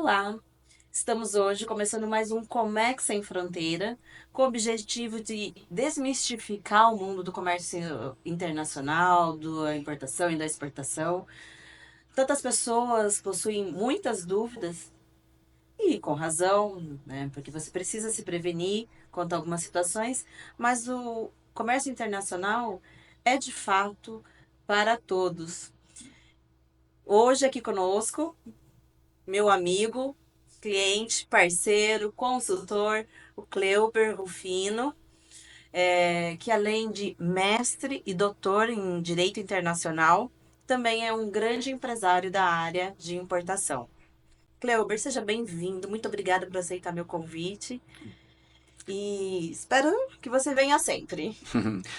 Olá! Estamos hoje começando mais um Comex Sem Fronteira, com o objetivo de desmistificar o mundo do comércio internacional, da importação e da exportação. Tantas pessoas possuem muitas dúvidas, e com razão, né? Porque você precisa se prevenir quanto a algumas situações, mas o comércio internacional é de fato para todos. Hoje aqui conosco meu amigo, cliente, parceiro, consultor, o Cleuber Rufino, que além de mestre e doutor em Direito Internacional, também é um grande empresário da área de importação. Cleuber, seja bem-vindo, muito obrigada por aceitar meu convite e espero que você venha sempre.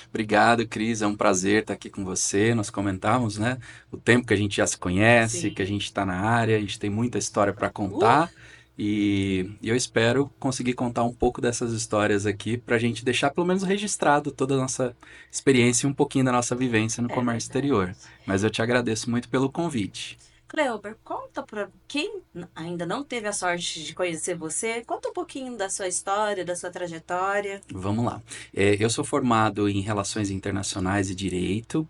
Obrigado, Cris. É um prazer estar aqui com você. Nós comentamos, né? O tempo que a gente já se conhece, que a Sim. gente está na área, a gente tem muita história para Uh, contar. E eu espero conseguir contar um pouco dessas histórias aqui para a gente deixar pelo menos registrado toda a nossa experiência e um pouquinho da nossa vivência no é comércio exterior. verdade. Mas eu te agradeço muito pelo convite. Cleober, conta para quem ainda não teve a sorte de conhecer você, conta um pouquinho da sua história, da sua trajetória. Vamos lá. Eu sou formado em Relações Internacionais e Direito.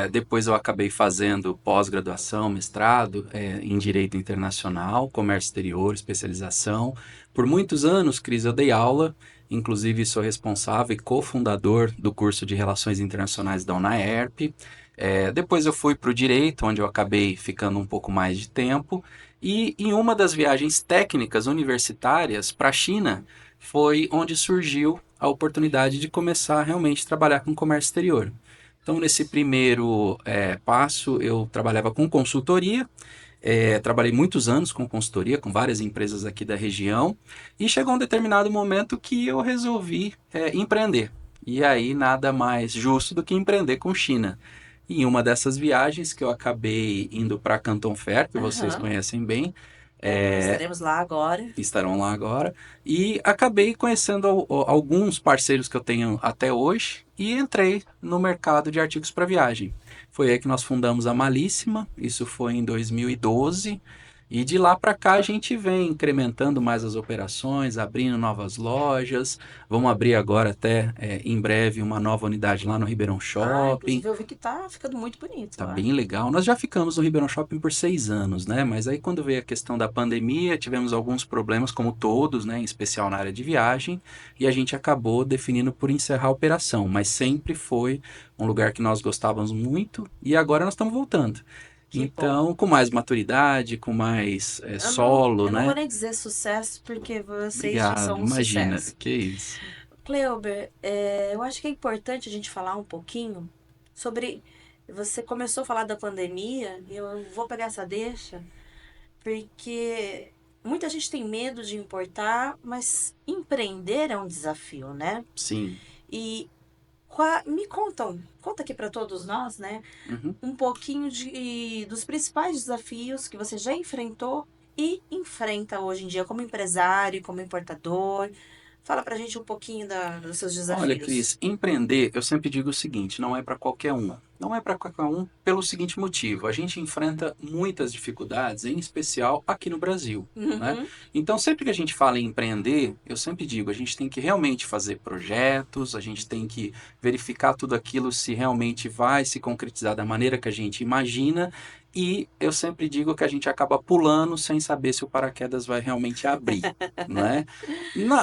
Depois eu acabei fazendo pós-graduação, mestrado, em Direito Internacional, Comércio Exterior, especialização. Por muitos anos, Cris, eu dei aula. Inclusive, sou responsável e cofundador do curso de Relações Internacionais da UNAERP. Depois eu fui para o Direito, onde eu acabei ficando um pouco mais de tempo. E em uma das viagens técnicas universitárias para a China, foi onde surgiu a oportunidade de começar a realmente trabalhar com comércio exterior. Então, nesse primeiro passo, eu trabalhava com consultoria, trabalhei muitos anos com consultoria, com várias empresas aqui da região, e chegou um determinado momento que eu resolvi empreender. E aí, nada mais justo do que empreender com China. E em uma dessas viagens que eu acabei indo para Canton Fair, que vocês Aham. conhecem bem, é, Estaremos lá agora. estarão lá agora. E acabei conhecendo alguns parceiros que eu tenho até hoje e entrei no mercado de artigos para viagem. Foi aí que nós fundamos a Malíssima, isso foi em 2012. E de lá para cá a gente vem incrementando mais as operações, abrindo novas lojas. Vamos abrir agora até em breve uma nova unidade lá no Ribeirão Ah, Shopping. inclusive eu vi que tá ficando muito bonito Tá lá. bem legal. Nós já ficamos no Ribeirão Shopping por 6 anos, né? Mas aí quando veio a questão da pandemia, tivemos alguns problemas, como todos, né? Em especial na área de viagem, e a gente acabou definindo por encerrar a operação. Mas sempre foi um lugar que nós gostávamos muito, e agora nós estamos voltando. Que bom. Então, com mais maturidade, com mais Eu não, solo, eu não vou né? nem dizer sucesso, porque vocês já Obrigado, são um imagina, sucesso. que isso. Cleober, eu acho que é importante a gente falar um pouquinho sobre. Você começou a falar da pandemia, e eu vou pegar essa deixa, porque muita gente tem medo de importar, mas empreender é um desafio, né? Sim. E me conta aqui para todos nós, né? Uhum. Um pouquinho dos principais desafios que você já enfrentou e enfrenta hoje em dia como empresário, como importador. Fala pra gente um pouquinho dos seus Olha, desafios. Cris, empreender, eu sempre digo o seguinte, não é para qualquer um. Não é para qualquer um pelo seguinte motivo, a gente enfrenta muitas dificuldades, em especial aqui no Brasil, né? Uhum. Então, sempre que a gente fala em empreender, eu sempre digo, a gente tem que realmente fazer projetos, a gente tem que verificar tudo aquilo se realmente vai se concretizar da maneira que a gente imagina, e eu sempre digo que a gente acaba pulando sem saber se o paraquedas vai realmente abrir, né?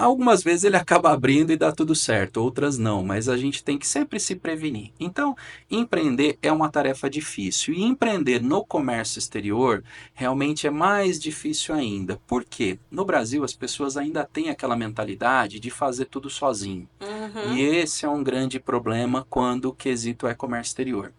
Algumas vezes ele acaba abrindo e dá tudo certo, outras não, mas a gente tem que sempre se prevenir. Então, empreender é uma tarefa difícil e empreender no comércio exterior realmente é mais difícil ainda. Por quê? No Brasil as pessoas ainda têm aquela mentalidade de fazer tudo sozinho. E Uhum. esse é um grande problema quando o quesito é comércio exterior.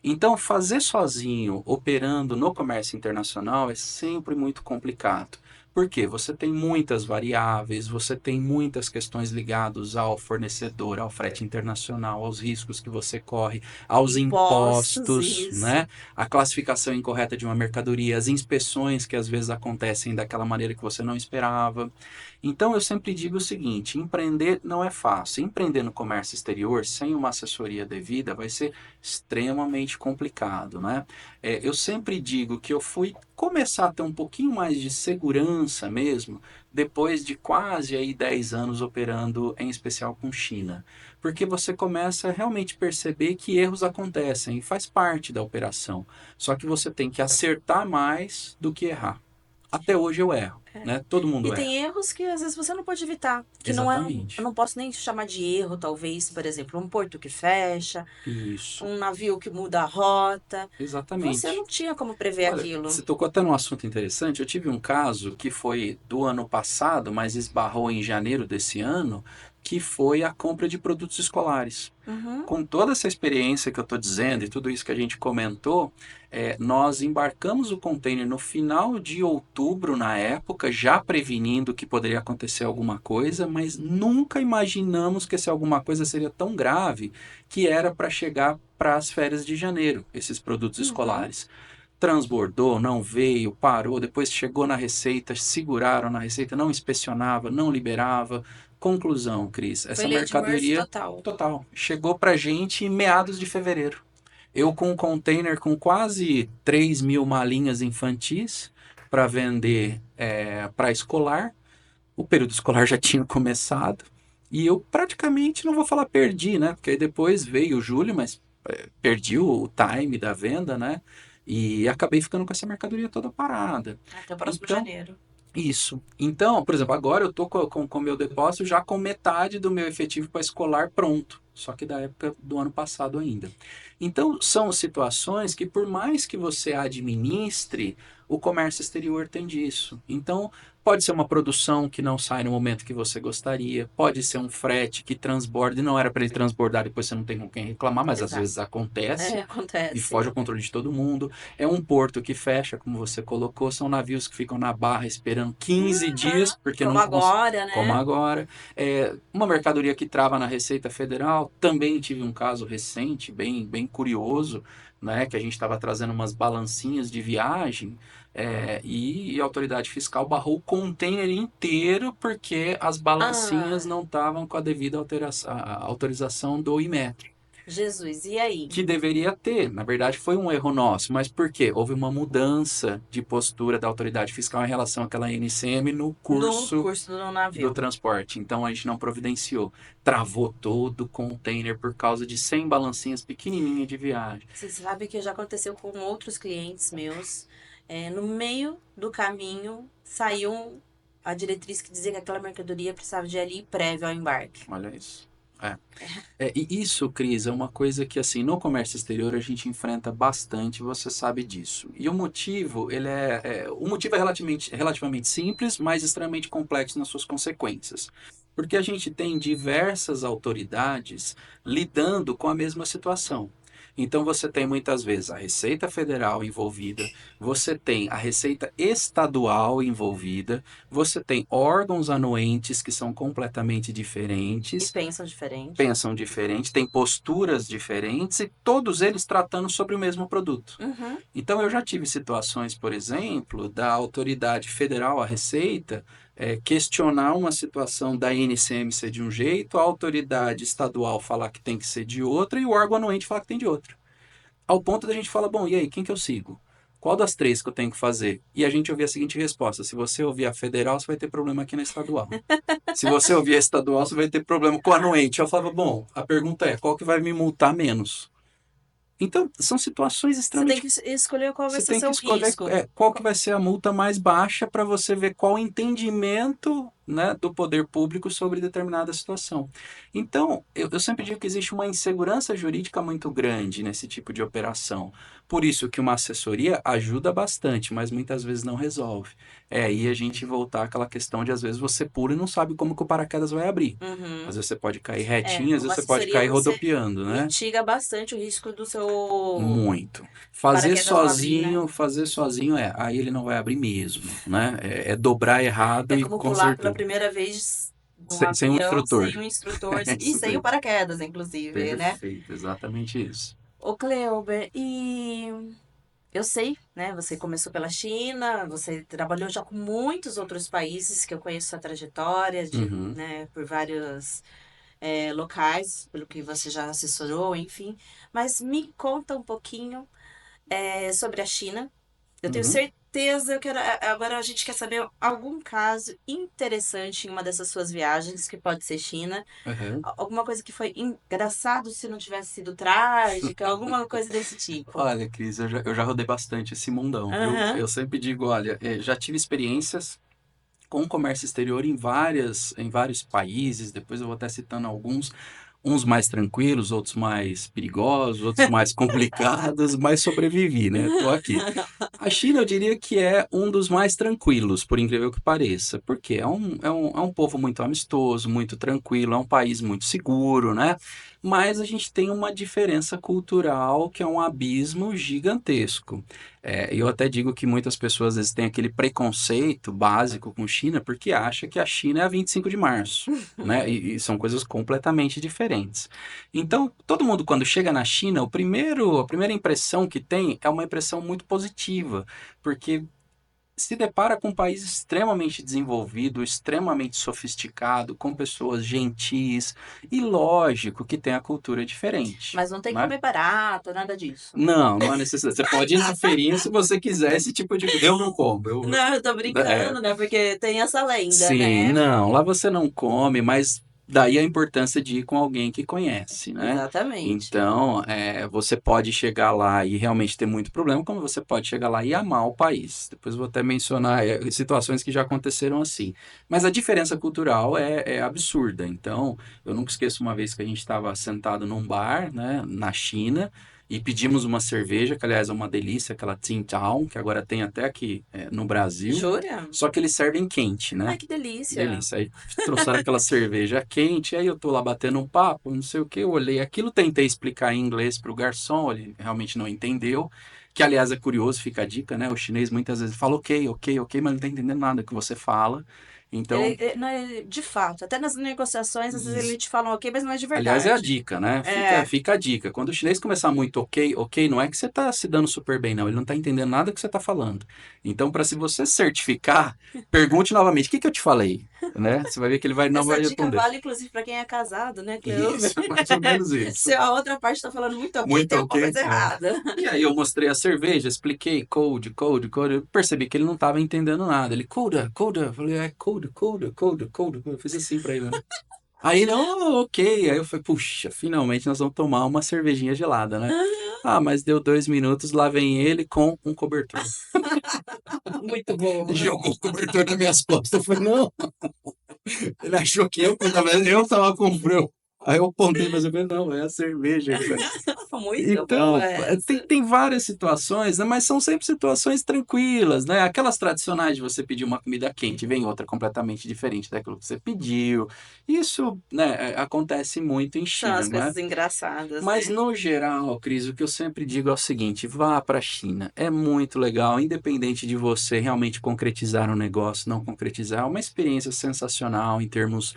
Então, fazer sozinho, operando no comércio internacional, é sempre muito complicado. Por quê? Você tem muitas variáveis, você tem muitas questões ligadas ao fornecedor, ao frete internacional, aos riscos que você corre, aos Impostos, impostos, isso. né? A classificação incorreta de uma mercadoria, as inspeções que às vezes acontecem daquela maneira que você não esperava. Então eu sempre digo o seguinte: empreender não é fácil. Empreender no comércio exterior sem uma assessoria devida vai ser extremamente complicado, né? Eu sempre digo que eu fui começar a ter um pouquinho mais de segurança mesmo, depois de quase aí 10 anos operando, em especial com China. Porque você começa a realmente perceber que erros acontecem e faz parte da operação. Só que você tem que acertar mais do que errar. Até hoje eu erro, É. né? Todo E mundo erra. tem erros que às vezes você não pode evitar, que não é, eu Exatamente. não posso nem chamar de erro, talvez, por exemplo, um porto que fecha, Isso. um navio que muda a rota. Você Exatamente. não tinha como prever Olha, aquilo. você tocou até num assunto interessante. Eu tive um caso que foi do ano passado, mas esbarrou em janeiro desse ano, que foi a compra de produtos escolares. Uhum, Com toda essa experiência que eu estou dizendo e tudo isso que a gente comentou, nós embarcamos o container no final de outubro, na época, já prevenindo que poderia acontecer alguma coisa, mas nunca imaginamos que essa alguma coisa seria tão grave que era para chegar para as férias de janeiro, esses produtos uhum. escolares. Transbordou, não veio, parou, depois chegou na Receita, seguraram na Receita, não inspecionava, não liberava. Conclusão, Cris, Foi essa Lady Murphy mercadoria total. total chegou pra gente em meados de fevereiro. Eu com um container com quase 3.000 malinhas infantis para vender para escolar. O período escolar já tinha começado. E eu praticamente, não vou falar perdi, né? Porque aí depois veio o julho, mas perdi o time da venda, né? E acabei ficando com essa mercadoria toda parada. Até o próximo Então, janeiro. isso. Então, por exemplo, agora eu tô com o meu depósito já com metade do meu efetivo para escolar pronto. Só que da época do ano passado ainda. Então, são situações que, por mais que você administre, o comércio exterior tem disso. Então, pode ser uma produção que não sai no momento que você gostaria, pode ser um frete que transborda e não era para ele transbordar, depois você não tem com quem reclamar, mas às Exato. vezes acontece e Acontece. foge ao controle de todo mundo. É um porto que fecha, como você colocou, são navios que ficam na barra esperando 15 Uhum. dias, porque Como não conseguem, agora, como né? agora. Uma mercadoria que trava na Receita Federal, também tive um caso recente, bem curioso, né, que a gente estava trazendo umas balancinhas de viagem, e a autoridade fiscal barrou o container inteiro porque as balancinhas Ah, não estavam com a devida autorização do Imetro, Jesus, e aí? que deveria ter. Na verdade, foi um erro nosso. Mas por quê? Houve uma mudança de postura da autoridade fiscal em relação àquela NCM no No curso curso do do navio. transporte. Então a gente não providenciou. Travou todo o container por causa de 100 balancinhas pequenininhas de viagem. Você sabe que já aconteceu com outros clientes meus. No meio do caminho, saiu a diretriz que dizia que aquela mercadoria precisava de ali prévio ao embarque. Olha isso. É. E isso, Cris, é uma coisa que, assim, no comércio exterior a gente enfrenta bastante, você sabe disso. E o motivo, o motivo é relativamente simples, mas extremamente complexo nas suas consequências. Porque a gente tem diversas autoridades lidando com a mesma situação. Então você tem muitas vezes a Receita Federal envolvida, você tem a Receita Estadual envolvida, você tem órgãos anuentes que são completamente E diferentes, pensam diferente. pensam diferente, têm posturas diferentes e todos eles tratando sobre o mesmo produto. Uhum. Então eu já tive situações, por exemplo, da autoridade federal, a Receita, questionar uma situação da NCM ser de um jeito, a autoridade estadual falar que tem que ser de outra e o órgão anuente falar que tem de outra. Ao ponto da gente falar, bom, e aí, quem que eu sigo? Qual das três que eu tenho que fazer? E a gente ouvir a seguinte resposta: se você ouvir a federal, você vai ter problema aqui na estadual. Se você ouvir a estadual, você vai ter problema com o anuente. Eu falava, bom, a pergunta é, qual que vai me multar menos? Então, são situações Você tem extremamente. que escolher qual vai Você ser tem que seu escolher risco. qual que vai ser a multa mais baixa para você ver qual o entendimento, né, do poder público sobre determinada situação. Então, eu sempre digo que existe uma insegurança jurídica muito grande nesse tipo de operação. Por isso que uma assessoria ajuda bastante, mas muitas vezes não resolve. É aí a gente voltar àquela questão de às vezes você pula e não sabe como que o paraquedas vai abrir. Às Uhum. vezes você pode cair retinho, às Uma vezes você pode assessoria cair você rodopiando, né? mitiga bastante o risco do seu Muito. paraquedas não abrir, né? Fazer sozinho aí ele não vai abrir mesmo, né? É dobrar errado É e como pular pela consertou. primeira vez de um Sem um avião instrutor. sem um instrutor É e isso sem o mesmo. paraquedas, inclusive, né? Perfeito, exatamente isso. Ô, Cleuber, e eu sei, né? Você começou pela China, você trabalhou já com muitos outros países que eu conheço sua trajetória, Uhum, né, por vários locais, pelo que você já assessorou, enfim. Mas me conta um pouquinho sobre a China. Eu tenho uhum, certeza. certeza. Eu quero. Agora a gente quer saber algum caso interessante em uma dessas suas viagens, que pode ser China. Aham. Alguma coisa que foi engraçado se não tivesse sido trágica, alguma coisa desse tipo. Olha, Cris, eu já rodei bastante esse mundão, viu? Aham. Eu sempre digo, olha, já tive experiências com comércio exterior em vários países, depois eu vou até citando alguns, uns mais tranquilos, outros mais perigosos, outros mais complicados, mas sobrevivi, né? Tô aqui. A China, eu diria que é um dos mais tranquilos, por incrível que pareça, porque é um povo muito amistoso, muito tranquilo, é um país muito seguro, né? Mas a gente tem uma diferença cultural que é um abismo gigantesco. Eu até digo que muitas pessoas às vezes têm aquele preconceito básico com China porque acha que a China é a 25 de março, né? E são coisas completamente diferentes. Então, todo mundo quando chega na China, a primeira impressão que tem é uma impressão muito positiva, porque se depara com um país extremamente desenvolvido, extremamente sofisticado, com pessoas gentis e lógico que tem a cultura diferente, Mas não tem que né? comer barata, nada disso. Não, não há necessidade. Você pode ir na feirinha se você quiser esse tipo de. Eu não como. Não, eu tô É, brincando, né? Porque tem essa lenda, sim, né? não, lá você não come, mas daí a importância de ir com alguém que conhece, né? Exatamente. Então, você pode chegar lá e realmente ter muito problema, como você pode chegar lá e amar o país. Depois eu vou até mencionar situações que já aconteceram assim. Mas a diferença cultural é absurda. Então, eu nunca esqueço uma vez que a gente estava sentado num bar, né, na China, e pedimos uma cerveja, que aliás é uma delícia, aquela Tsingtao, que agora tem até aqui no Brasil. Jura? Só que eles servem quente, Ai, né? que delícia. Delícia. Aí trouxeram aquela cerveja quente, aí eu tô lá batendo um papo, não sei o que, eu olhei aquilo, tentei explicar em inglês pro garçom, ele realmente não entendeu. Que, aliás, é curioso, fica a dica, né? O chinês muitas vezes fala ok, ok, ok, mas não tá entendendo nada que você fala. Então, Não, de fato, até nas negociações, às vezes ele isso. te fala ok, mas não é de Aliás, é a verdade. dica, né? Fica, É, fica a dica. Quando o chinês começar muito ok, ok, não é que você está se dando super bem, não. Ele não está entendendo nada que você está falando. Então, para se você certificar, pergunte novamente: o que que eu te falei? Né? Você vai ver que ele não essa vai dica responder. vale, inclusive, para quem é casado, né, Cleuver? Isso, é mais ou menos isso. Se a outra parte tá falando muito ok, Muito tem alguma ok? coisa É. errada. E aí eu mostrei a cerveja, expliquei code, code, code. Eu percebi que ele não estava entendendo nada. Ele, coda, coda. Eu falei, code, code, code, code. Eu fiz assim para ele, né? Aí ele, oh, ok. Aí eu falei, puxa, finalmente nós vamos tomar uma cervejinha gelada, né? Ah, mas deu 2 minutos, lá vem ele com um cobertor. Muito bom. Jogou o cobertor nas minhas costas. Eu falei, não. Ele achou que eu tava com frio. Aí eu apontei, mas eu falei, não, é a cerveja. Muito boa Então, tem, essa. tem várias situações, né? Mas são sempre situações tranquilas, né? Aquelas tradicionais de você pedir uma comida quente, vem outra completamente diferente daquilo que você pediu. Isso, né, acontece muito em São China, as não é? coisas engraçadas, Mas né? no geral, Cris, o que eu sempre digo é o seguinte: vá para a China. É muito legal, independente de você realmente concretizar um negócio, não concretizar, é uma experiência sensacional em termos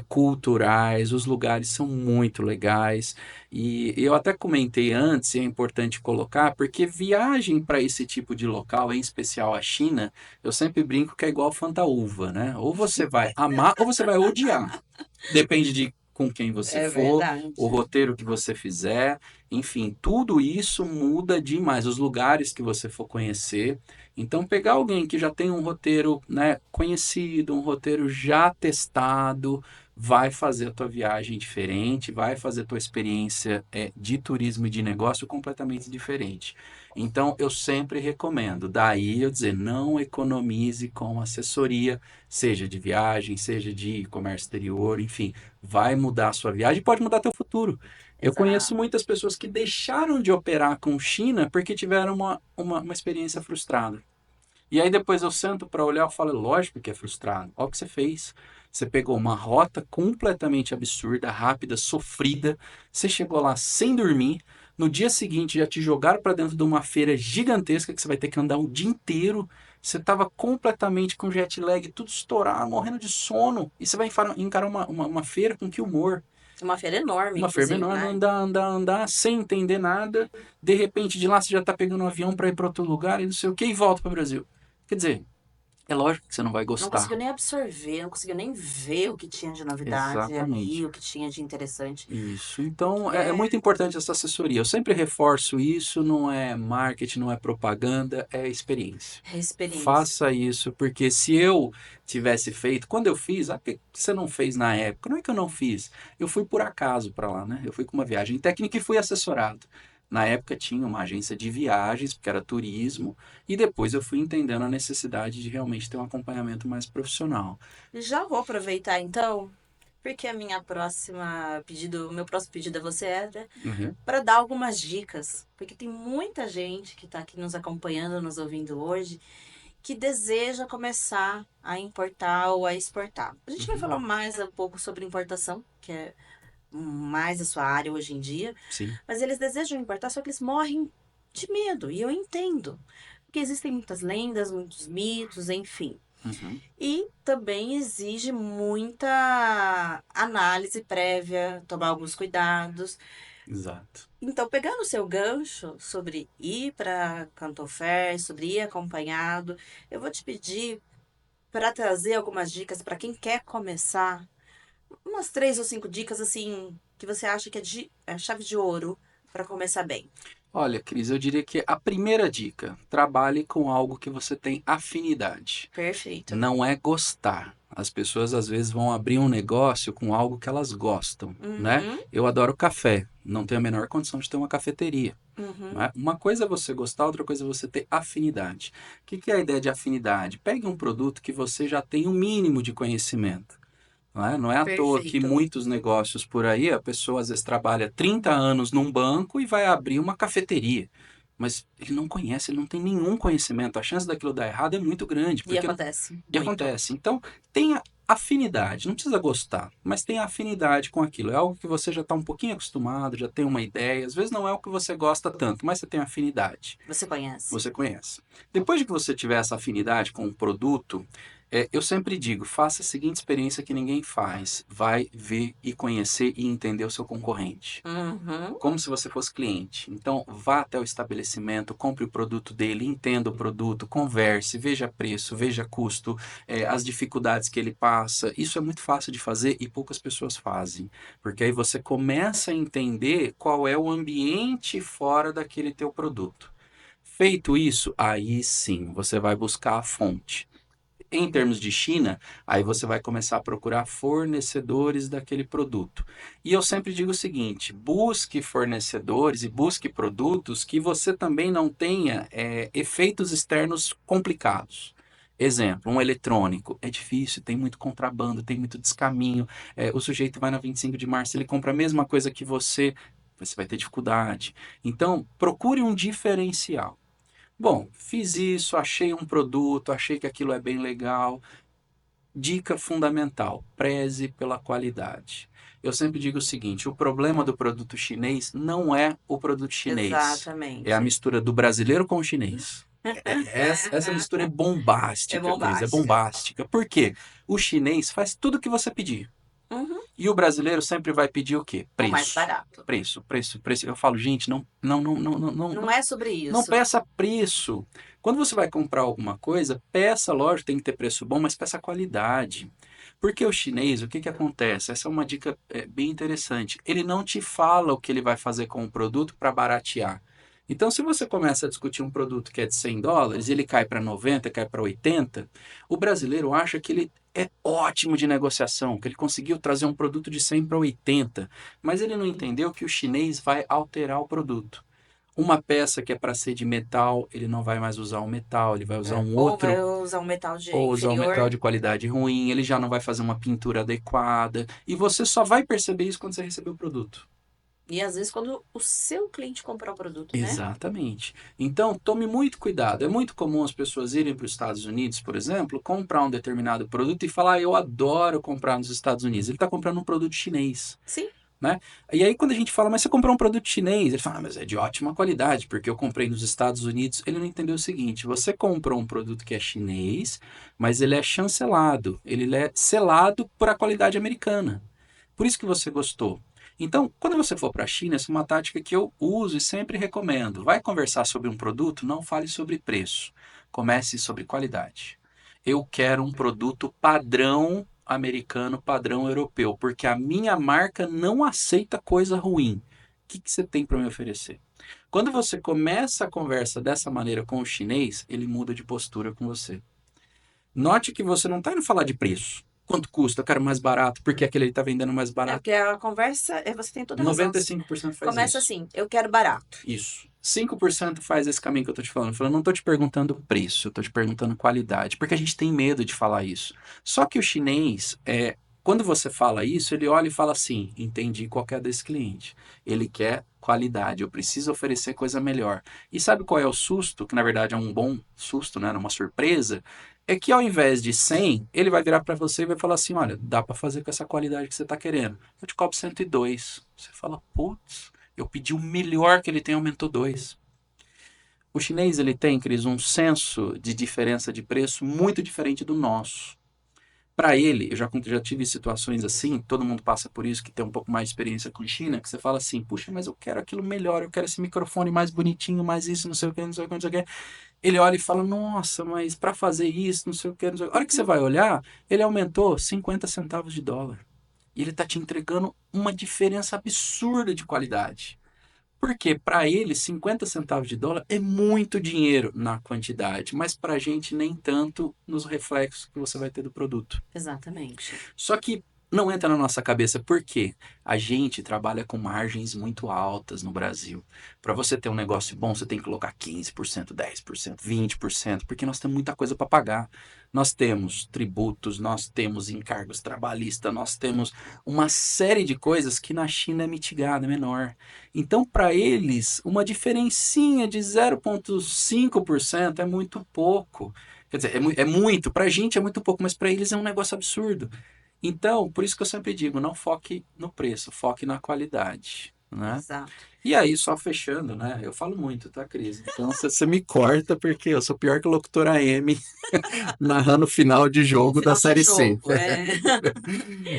culturais. Os lugares são muito legais. E eu até comentei antes, e é importante colocar, porque viagem para esse tipo de local, em especial a China, eu sempre brinco que é igual Fantaúva, né? Ou você vai amar ou você vai odiar. Depende de com quem você É for, o verdade. roteiro que você fizer, enfim, tudo isso muda demais, os lugares que você for conhecer. Então, pegar alguém que já tem um roteiro, né, conhecido, um roteiro já testado, vai fazer a tua viagem diferente, vai fazer a tua experiência de turismo e de negócio completamente diferente. Então, eu sempre recomendo, daí eu dizer, não economize com assessoria, seja de viagem, seja de comércio exterior, enfim, vai mudar a sua viagem e pode mudar teu futuro. Eu conheço Exato. muitas pessoas que deixaram de operar com China porque tiveram uma experiência frustrada. E aí depois eu sento para olhar e falo, lógico que é frustrado. Olha o que você fez. Você pegou uma rota completamente absurda, rápida, sofrida. Você chegou lá sem dormir. No dia seguinte já te jogaram para dentro de uma feira gigantesca que você vai ter que andar o dia inteiro. Você estava completamente com jet lag, tudo estourado, morrendo de sono. E você vai encarar uma feira com que humor? Uma feira enorme, Uma feira inclusive, menor, né? andar, andar, andar, sem entender nada. De repente, de lá você já está pegando um avião para ir para outro lugar e não sei o que, e volta para o Brasil. Quer dizer, É lógico que você não vai Não gostar. conseguiu nem absorver, não conseguiu nem ver o que tinha de novidade ali, Exatamente. o que tinha de interessante. Isso. Então, é É, muito importante essa assessoria. Eu sempre reforço isso, não é marketing, não é propaganda, é experiência. é experiência. Faça isso, porque se eu tivesse feito, quando eu fiz, por que você não fez na época? Não é que eu não fiz, eu fui por acaso para lá, né? Eu fui com uma viagem técnica e fui assessorado. Na época tinha uma agência de viagens, porque era turismo, e depois eu fui entendendo a necessidade de realmente ter um acompanhamento mais profissional. Já vou aproveitar então, porque a minha próxima pedido, o meu próximo pedido a você é Uhum. para dar algumas dicas, porque tem muita gente que está aqui nos acompanhando, nos ouvindo hoje, que deseja começar a importar ou a exportar. A gente vai Uhum. falar mais um pouco sobre importação, que é mais a sua área hoje em dia, Sim. mas eles desejam importar, só que eles morrem de medo, e eu entendo, porque existem muitas lendas, muitos mitos, enfim. Uhum. E também exige muita análise prévia, tomar alguns cuidados. Exato. Então, pegando o seu gancho sobre ir para Canton Fair, sobre ir acompanhado, eu vou te pedir para trazer algumas dicas para quem quer começar, umas 3 ou 5 dicas assim que você acha que é chave de ouro para começar bem. Olha, Cris, eu diria que a primeira dica, trabalhe com algo que você tem afinidade. Perfeito. Não é gostar. As pessoas às vezes vão abrir um negócio com algo que elas gostam, né? Uhum, Eu adoro café, não tenho a menor condição de ter uma cafeteria. uhum. Né? Uma coisa é você gostar, outra coisa é você ter afinidade. O que é a ideia de afinidade? Pegue um produto que você já tem um mínimo de conhecimento. Não é à toa que Perfeito. muitos negócios por aí, a pessoa às vezes trabalha 30 anos num banco e vai abrir uma cafeteria. Mas ele não conhece, ele não tem nenhum conhecimento. A chance daquilo dar errado é muito grande, E porque acontece e muito. acontece. Então, tenha afinidade, não precisa gostar, mas tenha afinidade com aquilo. É algo que você já está um pouquinho acostumado, já tem uma ideia. Às vezes não é o que você gosta tanto, mas você tem afinidade. Você conhece. Você conhece. Depois de que você tiver essa afinidade com o produto, eu sempre digo, faça a seguinte experiência que ninguém faz. Vai ver e conhecer e entender o seu concorrente. Uhum. Como se você fosse cliente. Então, vá até o estabelecimento, compre o produto dele, entenda o produto, converse, veja preço, veja custo, as dificuldades que ele passa. Isso é muito fácil de fazer e poucas pessoas fazem. Porque aí você começa a entender qual é o ambiente fora daquele teu produto. Feito isso, aí sim você vai buscar a fonte. Em termos de China, aí você vai começar a procurar fornecedores daquele produto. E eu sempre digo o seguinte: busque fornecedores e busque produtos que você também não tenha efeitos externos complicados. Exemplo, um eletrônico. É difícil, tem muito contrabando, tem muito descaminho. O sujeito vai na 25 de março, ele compra a mesma coisa que você vai ter dificuldade. Então, procure um diferencial. Bom, fiz isso, achei um produto, achei que aquilo é bem legal. Dica fundamental: preze pela qualidade. Eu sempre digo o seguinte: o problema do produto chinês não é o produto chinês, é a Exatamente. mistura do brasileiro com o chinês. Essa mistura é É bombástica, Cris, é bombástica. bombástica. Por quê? O chinês faz tudo o que você pedir. Uhum. E o brasileiro sempre vai pedir o quê? O mais Preço. barato. Preço, preço, preço. Eu falo, gente, não, não, não, não, não, não, Não é sobre não isso. peça preço. Quando você vai comprar alguma coisa, peça, lógico, tem que ter preço bom, mas peça qualidade. Porque o chinês, o que que acontece? Essa é uma dica bem interessante. Ele não te fala o que ele vai fazer com o produto para baratear. Então, se você começa a discutir um produto que é de US$ 100, ele cai para 90, cai para 80, o brasileiro acha que ele é ótimo de negociação, que ele conseguiu trazer um produto de 100 para 80, mas ele não entendeu que o chinês vai alterar o produto. Uma peça que é para ser de metal, ele não vai mais usar um metal, ele vai usar um Ou vai outro, usar um metal de ou usar um metal inferior. de qualidade ruim, ele já não vai fazer uma pintura adequada, e você só vai perceber isso quando você receber o produto. E às vezes quando o seu cliente comprar o produto, né? Exatamente. Então, tome muito cuidado. É muito comum as pessoas irem para os Estados Unidos, por exemplo, comprar um determinado produto e falar: eu adoro comprar nos Estados Unidos. Ele está comprando um produto chinês. Sim. Né? E aí quando a gente fala, mas você comprou um produto chinês, ele fala, mas é de ótima qualidade, porque eu comprei nos Estados Unidos. Ele não entendeu o seguinte: você comprou um produto que é chinês, mas ele é chancelado, ele é selado por a qualidade americana. Por isso que você gostou. Então, quando você for para a China, essa é uma tática que eu uso e sempre recomendo. Vai conversar sobre um produto, não fale sobre preço. Comece sobre qualidade. eu quero um produto padrão americano, padrão europeu, porque a minha marca não aceita coisa ruim. O que que você tem para me oferecer? Quando você começa a conversa dessa maneira com o chinês, ele muda de postura com você. Note que você não está indo falar de preço. Quanto custa? Eu quero mais barato, porque aquele está vendendo mais É barato. porque a conversa, você tem toda a razão. 95% faz Começa isso. assim, eu quero barato. Isso. 5% faz esse caminho que eu tô te falando. Eu não tô te perguntando preço, eu tô te perguntando qualidade, porque a gente tem medo de falar isso. Só que o chinês, quando você fala isso, ele olha e fala assim: entendi qual que é desse cliente. Ele quer qualidade, eu preciso oferecer coisa melhor. E sabe qual é o susto? Que na verdade é um bom susto, né? Uma surpresa. É que ao invés de 100, ele vai virar para você e vai falar assim: olha, dá para fazer com essa qualidade que você está querendo. Eu te cobro 102. Você fala, putz. Eu pedi o melhor que ele tem, aumentou 2. O chinês ele tem, Cris, um senso de diferença de preço muito diferente do nosso. Para ele, eu já tive situações assim, todo mundo passa por isso, que tem um pouco mais de experiência com China, que você fala assim, puxa, mas eu quero aquilo melhor, eu quero esse microfone mais bonitinho, mais isso, não sei o que, não sei o que, não sei o que. Ele olha e fala, nossa, mas para fazer isso, não sei o que, não sei o que. A hora que você vai olhar, ele aumentou 50 centavos de dólar. E ele está te entregando uma diferença absurda de qualidade. Porque para ele, 50 centavos de dólar é muito dinheiro na quantidade, mas para a gente nem tanto nos reflexos que você vai ter do produto. Exatamente. Só que não entra na nossa cabeça porque a gente trabalha com margens muito altas no Brasil. Para você ter um negócio bom, você tem que colocar 15%, 10%, 20%, porque nós temos muita coisa para pagar. Nós temos tributos, nós temos encargos trabalhistas, nós temos uma série de coisas que na China é mitigada, é menor. Então, para eles, uma diferencinha de 0,5% é muito pouco. Quer dizer, é muito, para a gente é muito pouco, mas para eles é um negócio absurdo. Então, por isso que eu sempre digo, não foque no preço, foque na qualidade, né? Exato. E aí, só fechando, né? Eu falo muito, tá, Cris? Então, você me corta porque eu sou pior que o locutor AM narrando o final de jogo da Final de Série C. jogo, é.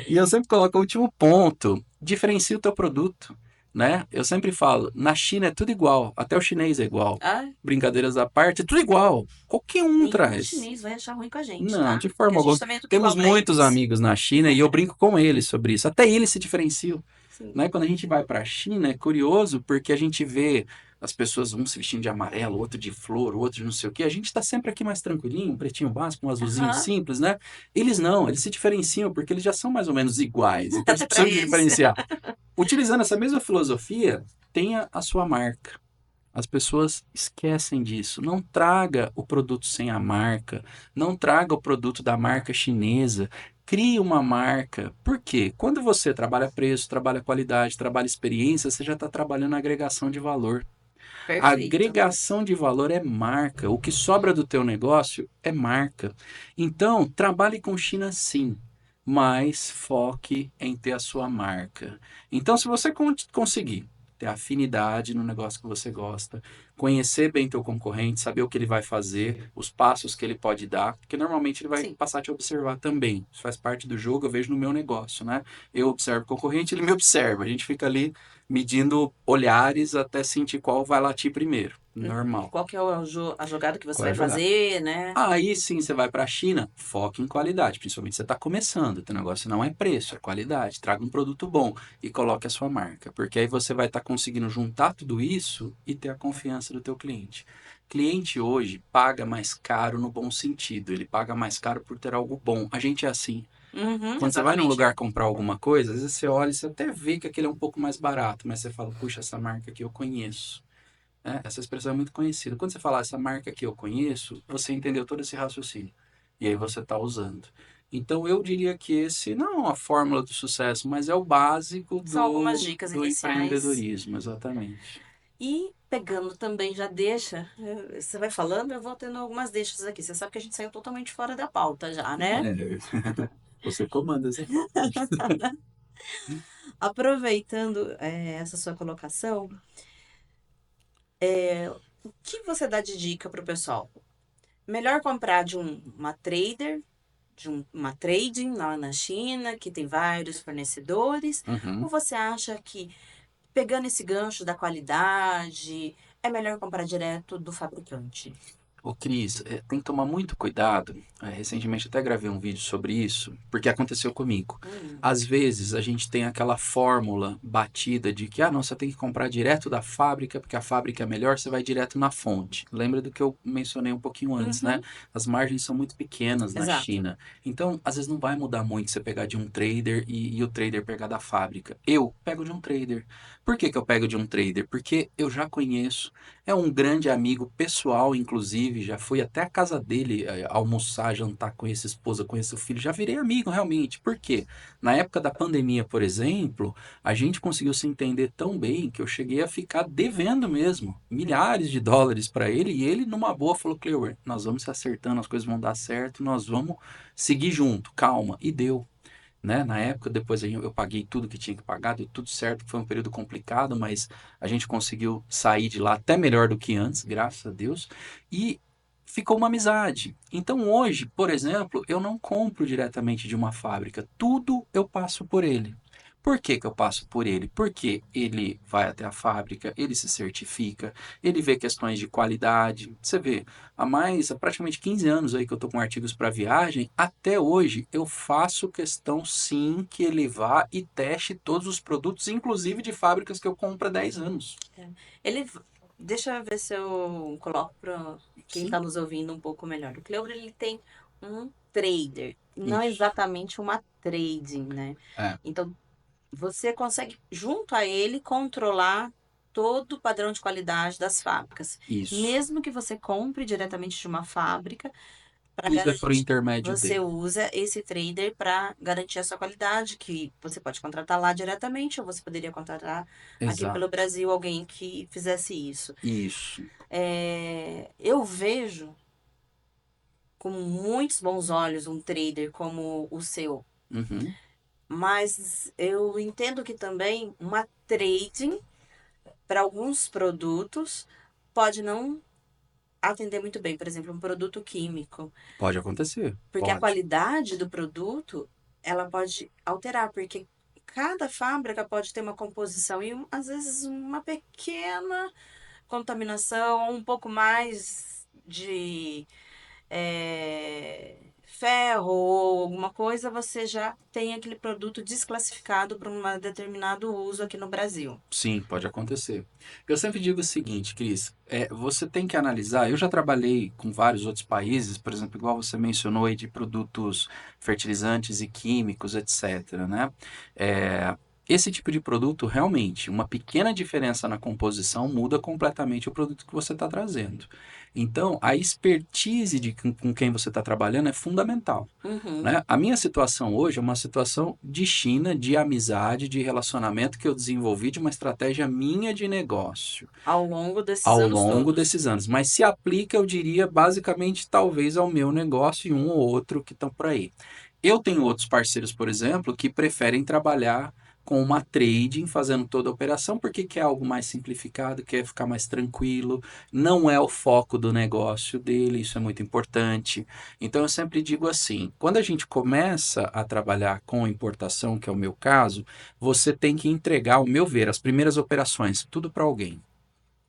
E eu sempre coloco o último ponto, diferencia o teu produto, né? Eu sempre falo, na China é tudo igual, até o chinês é igual. Ah, Brincadeiras à parte, é tudo igual. Qualquer um nenhum traz. chinês vai achar ruim com a gente, Não, tá? de Porque forma a alguma. gente também é tudo Temos igual pra muitos eles. amigos na China e eu brinco com eles sobre isso. Até eles se diferenciam, Sim. né? Quando a gente vai para a China, é curioso porque a gente vê as pessoas, um se vestindo de amarelo, outro de flor, outro de não sei o quê. A gente está sempre aqui mais tranquilinho, um pretinho básico, um azulzinho Aham. simples, né? Eles não, eles se diferenciam porque eles já são mais ou menos iguais. Então eles Até pra precisam de eles. diferenciar. Utilizando essa mesma filosofia, tenha a sua marca. As pessoas esquecem disso. Não traga o produto sem a marca. Não traga o produto da marca chinesa. Crie uma marca. Por quê? Quando você trabalha preço, trabalha qualidade, trabalha experiência, você já está trabalhando a agregação de valor. A Perfeito. agregação de valor é marca. O que sobra do teu negócio é marca. Então, trabalhe com China sim, mas foque em ter a sua marca. Então, se você conseguir ter afinidade no negócio que você gosta, conhecer bem teu concorrente, saber o que ele vai fazer, os passos que ele pode dar, porque normalmente ele vai Sim. passar a te observar também. Isso faz parte do jogo, eu vejo no meu negócio, né? Eu observo o concorrente, ele me observa. A gente fica ali medindo olhares até sentir qual vai latir primeiro. Uhum. Normal. Qual que é a jogada que você Qual é a vai jogada? fazer, né? Aí sim você vai para a China, foque em qualidade, principalmente se você está começando. O negócio não é preço, é qualidade. Traga um produto bom e coloque a sua marca, porque aí você vai estar conseguindo juntar tudo isso e ter a confiança do teu cliente. Cliente hoje paga mais caro no bom sentido, ele paga mais caro por ter algo bom. A gente é assim. Uhum, Quando você vai num exatamente. lugar comprar alguma coisa, às vezes você olha e você até vê que aquele é um pouco mais barato, mas você fala, puxa, essa marca aqui eu conheço. Né? Essa expressão é muito conhecida. Quando você fala essa marca aqui eu conheço, você entendeu todo esse raciocínio. E aí você está usando. Então eu diria que esse não é a fórmula do sucesso, mas é o básico São algumas do, dicas do iniciais. empreendedorismo, exatamente. E pegando também já deixa, você vai falando, eu vou tendo algumas deixas aqui. Você sabe que a gente saiu totalmente fora da pauta já, né? É, você comanda essa pauta. Aproveitando, essa sua colocação, o que você dá de dica para o pessoal? Melhor comprar de uma trader, uma trading lá na China, que tem vários fornecedores, ou Uhum. você acha que, pegando esse gancho da qualidade, é melhor comprar direto do fabricante? Ô Cris, tem que tomar muito cuidado. Recentemente até gravei um vídeo sobre isso, porque aconteceu comigo. Hum. Às vezes a gente tem aquela fórmula batida de que, não, você tem que comprar direto da fábrica, porque a fábrica é melhor, você vai direto na fonte. Lembra do que eu mencionei um pouquinho antes, né? Uhum. As margens são muito pequenas na Exato. China. Então, às vezes não vai mudar muito você pegar de um trader e o trader pegar da fábrica. Eu pego de um trader. Por que que eu pego de um trader? Porque eu já conheço. É um grande amigo pessoal, inclusive, já fui até a casa dele almoçar, jantar com essa esposa, com esse filho, já virei amigo realmente. Por quê? Na época da pandemia, por exemplo, a gente conseguiu se entender tão bem que eu cheguei a ficar devendo mesmo milhares de dólares para ele e ele, numa boa, falou: Cleuer, nós vamos se acertando, as coisas vão dar certo, nós vamos seguir junto, calma. E deu. Né? Na época, depois eu paguei tudo que tinha que pagar, deu tudo certo, foi um período complicado, mas a gente conseguiu sair de lá até melhor do que antes, graças a Deus, e ficou uma amizade. Então hoje, por exemplo, eu não compro diretamente de uma fábrica, tudo eu passo por ele. Por que que eu passo por ele? Porque ele vai até a fábrica, ele se certifica, ele vê questões de qualidade. Você vê, há praticamente 15 anos aí que eu estou com artigos para viagem, até hoje eu faço questão sim que ele vá e teste todos os produtos, inclusive de fábricas que eu compro há 10 anos. É. Ele, deixa eu ver se eu coloco para quem está Sim, nos ouvindo um pouco melhor. O Cleber, ele tem um trader, não isso. exatamente uma trading, né? É, Então, você consegue, junto a ele, controlar todo o padrão de qualidade das fábricas. isso. Mesmo que você compre diretamente de uma fábrica, para Usa por garantir, intermédio você dele. usa esse trader para garantir a sua qualidade, que você pode contratar lá diretamente, ou você poderia contratar aqui pelo Exato. Brasil alguém que fizesse isso. Isso. Eu vejo com muitos bons olhos um trader como o seu, Uhum. mas eu entendo que também uma trading para alguns produtos pode não atender muito bem, por exemplo, um produto químico, Pode acontecer. porque a Pode. qualidade do produto ela pode alterar, porque cada fábrica pode ter uma composição e às vezes uma pequena contaminação, um pouco mais de ferro ou alguma coisa, você já tem aquele produto desclassificado para um determinado uso aqui no Brasil. Sim, pode acontecer. Eu sempre digo o seguinte, Cris, você tem que analisar. Eu já trabalhei com vários outros países, por exemplo, igual você mencionou aí de produtos fertilizantes e químicos, etc., né? É, esse tipo de produto, realmente, uma pequena diferença na composição muda completamente o produto que você está trazendo. Então, a expertise com quem você está trabalhando é fundamental. Uhum. Né? A minha situação hoje é uma situação de China, de amizade, de relacionamento que eu desenvolvi de uma estratégia minha de negócio Ao longo desses ao anos longo todos. desses anos. Mas se aplica, eu diria, basicamente, talvez ao meu negócio e um ou outro que estão por aí. Eu tenho outros parceiros, por exemplo, que preferem trabalhar com uma trading, fazendo toda a operação, porque quer algo mais simplificado, quer ficar mais tranquilo, não é o foco do negócio dele, isso é muito importante. Então eu sempre digo assim, quando a gente começa a trabalhar com importação, que é o meu caso, você tem que entregar, ao meu ver, as primeiras operações, tudo para alguém.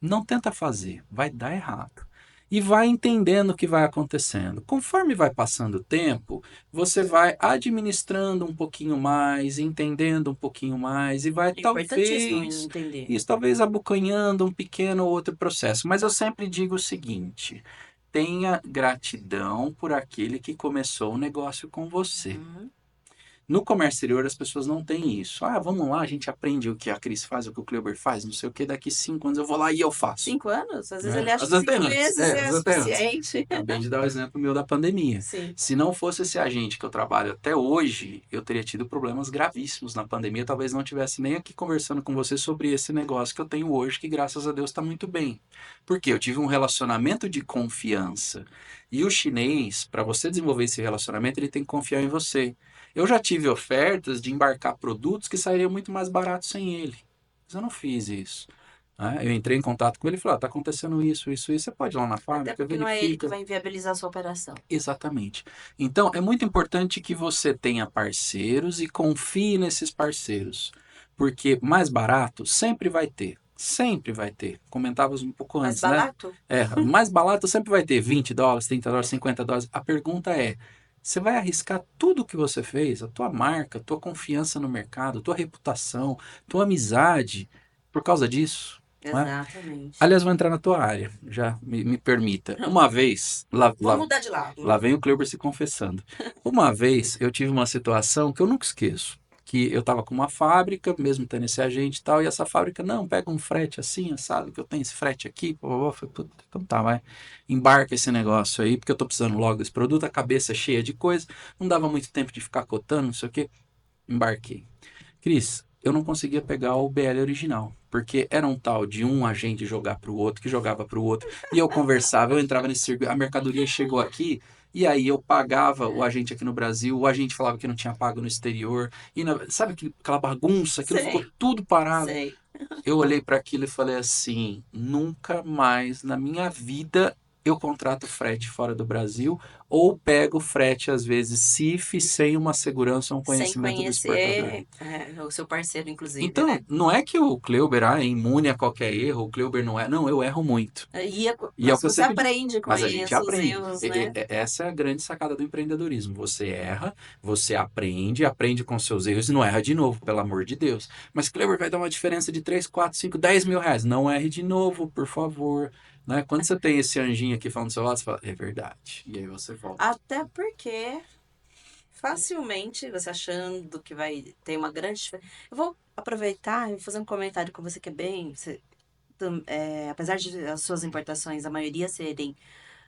Não tenta fazer, vai dar errado. E vai entendendo o que vai acontecendo. Conforme vai passando o tempo, você vai administrando um pouquinho mais, entendendo um pouquinho mais e vai É importantíssimo talvez, entender. isso, talvez abocanhando um pequeno ou outro processo. Mas eu sempre digo o seguinte: tenha gratidão por aquele que começou o negócio com você. Uhum. No comércio exterior, as pessoas não têm isso. Vamos lá, a gente aprende o que a Cris faz, o que o Kleber faz, não sei o que, daqui 5 anos eu vou lá e eu faço. 5 anos? Às vezes Né? ele acha Às que vezes até 5 meses antes, às é vezes até antes. suficiente. Acabei de dar o exemplo meu da pandemia. Sim. Se não fosse esse agente que eu trabalho até hoje, eu teria tido problemas gravíssimos na pandemia. Talvez não tivesse nem aqui conversando com você sobre esse negócio que eu tenho hoje, que graças a Deus está muito bem. Porque eu tive um relacionamento de confiança. E o chinês, para você desenvolver esse relacionamento, ele tem que confiar em você. Eu já tive ofertas de embarcar produtos que sairiam muito mais baratos sem ele. Mas eu não fiz isso. Né? Eu entrei em contato com ele e falei: tá acontecendo isso, isso, isso. Você pode ir lá na Até fábrica, porque não é ele que verifica. vai inviabilizar a sua operação. Exatamente. Então, é muito importante que você tenha parceiros e confie nesses parceiros. Porque mais barato sempre vai ter. Sempre vai ter. Comentávamos um pouco Mais antes, né? barato? Mais barato sempre vai ter $20, $30, $50. A pergunta é, você vai arriscar tudo que você fez, a tua marca, a tua confiança no mercado, a tua reputação, tua amizade, por causa disso? Não é? Exatamente. Aliás, vou entrar na tua área, já me permita. Uma vez, Vamos mudar de lado. lá vem o Kleuber se confessando. Uma vez eu tive uma situação que eu nunca esqueço. Que eu estava com uma fábrica, mesmo tendo esse agente e tal, e essa fábrica, não, pega um frete assim, sabe, que eu tenho esse frete aqui, pô, pô, falei, puta, então tá, vai, embarca esse negócio aí, porque eu tô precisando logo desse produto, a cabeça cheia de coisa, não dava muito tempo de ficar cotando, não sei o que, embarquei. Cris, eu não conseguia pegar o BL original, porque era um tal de um agente jogar para o outro, que jogava para o outro, e eu conversava, eu entrava nesse circuito, a mercadoria chegou aqui, e aí eu pagava o agente aqui no Brasil, o agente falava que não tinha pago no exterior, e sabe aquela bagunça, aquilo ficou Sei, tudo parado. sei. Eu olhei para aquilo e falei assim: nunca mais na minha vida eu contrato frete fora do Brasil ou pego frete, às vezes, CIF, sem uma segurança ou um Sem conhecimento do exportador. conhecer o seu parceiro, inclusive, Então, né? não é que o Kleuber é imune a qualquer erro, o Kleuber não é. Não, eu erro muito. E é o Mas que eu você sempre digo. aprende com Mas a gente isso, os aprende. erros, né? Essa é a grande sacada do empreendedorismo. Você erra, você aprende, aprende com seus erros e não erra de novo, pelo amor de Deus. Mas Kleuber vai dar uma diferença de 3, 4, 5, 10 mil reais. Não erre de novo, por favor. Né? Quando você tem esse anjinho aqui falando do seu lado, você fala, é verdade. E aí você volta. Até porque facilmente você achando que vai ter uma grande diferença. Eu vou aproveitar e vou fazer um comentário com você que é bem. Apesar de as suas importações, a maioria serem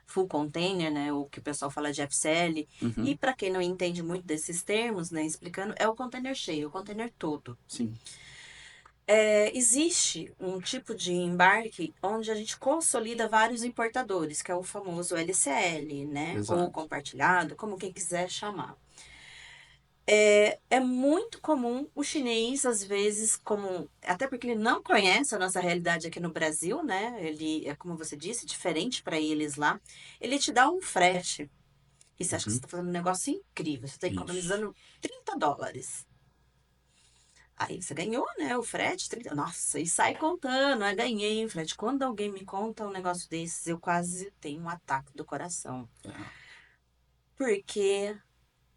full container, né? O que o pessoal fala de FCL. E Uhum, para quem não entende muito desses termos, né? Explicando, é o container cheio, o container todo. sim, Existe um tipo de embarque onde a gente consolida vários importadores, que é o famoso LCL, né? Ou exato. compartilhado, como quem quiser chamar. É muito comum o chinês, às vezes, até porque ele não conhece a nossa realidade aqui no Brasil, né? Ele é, como você disse, diferente para eles lá. Ele te dá um frete. E você acha que você Uhum, está fazendo um negócio incrível. Você está isso. economizando US$ 30. Aí você ganhou, né? O frete, 30. Nossa, e sai contando. Ganhei o frete. Quando alguém me conta um negócio desses, eu quase tenho um ataque do coração. É, Porque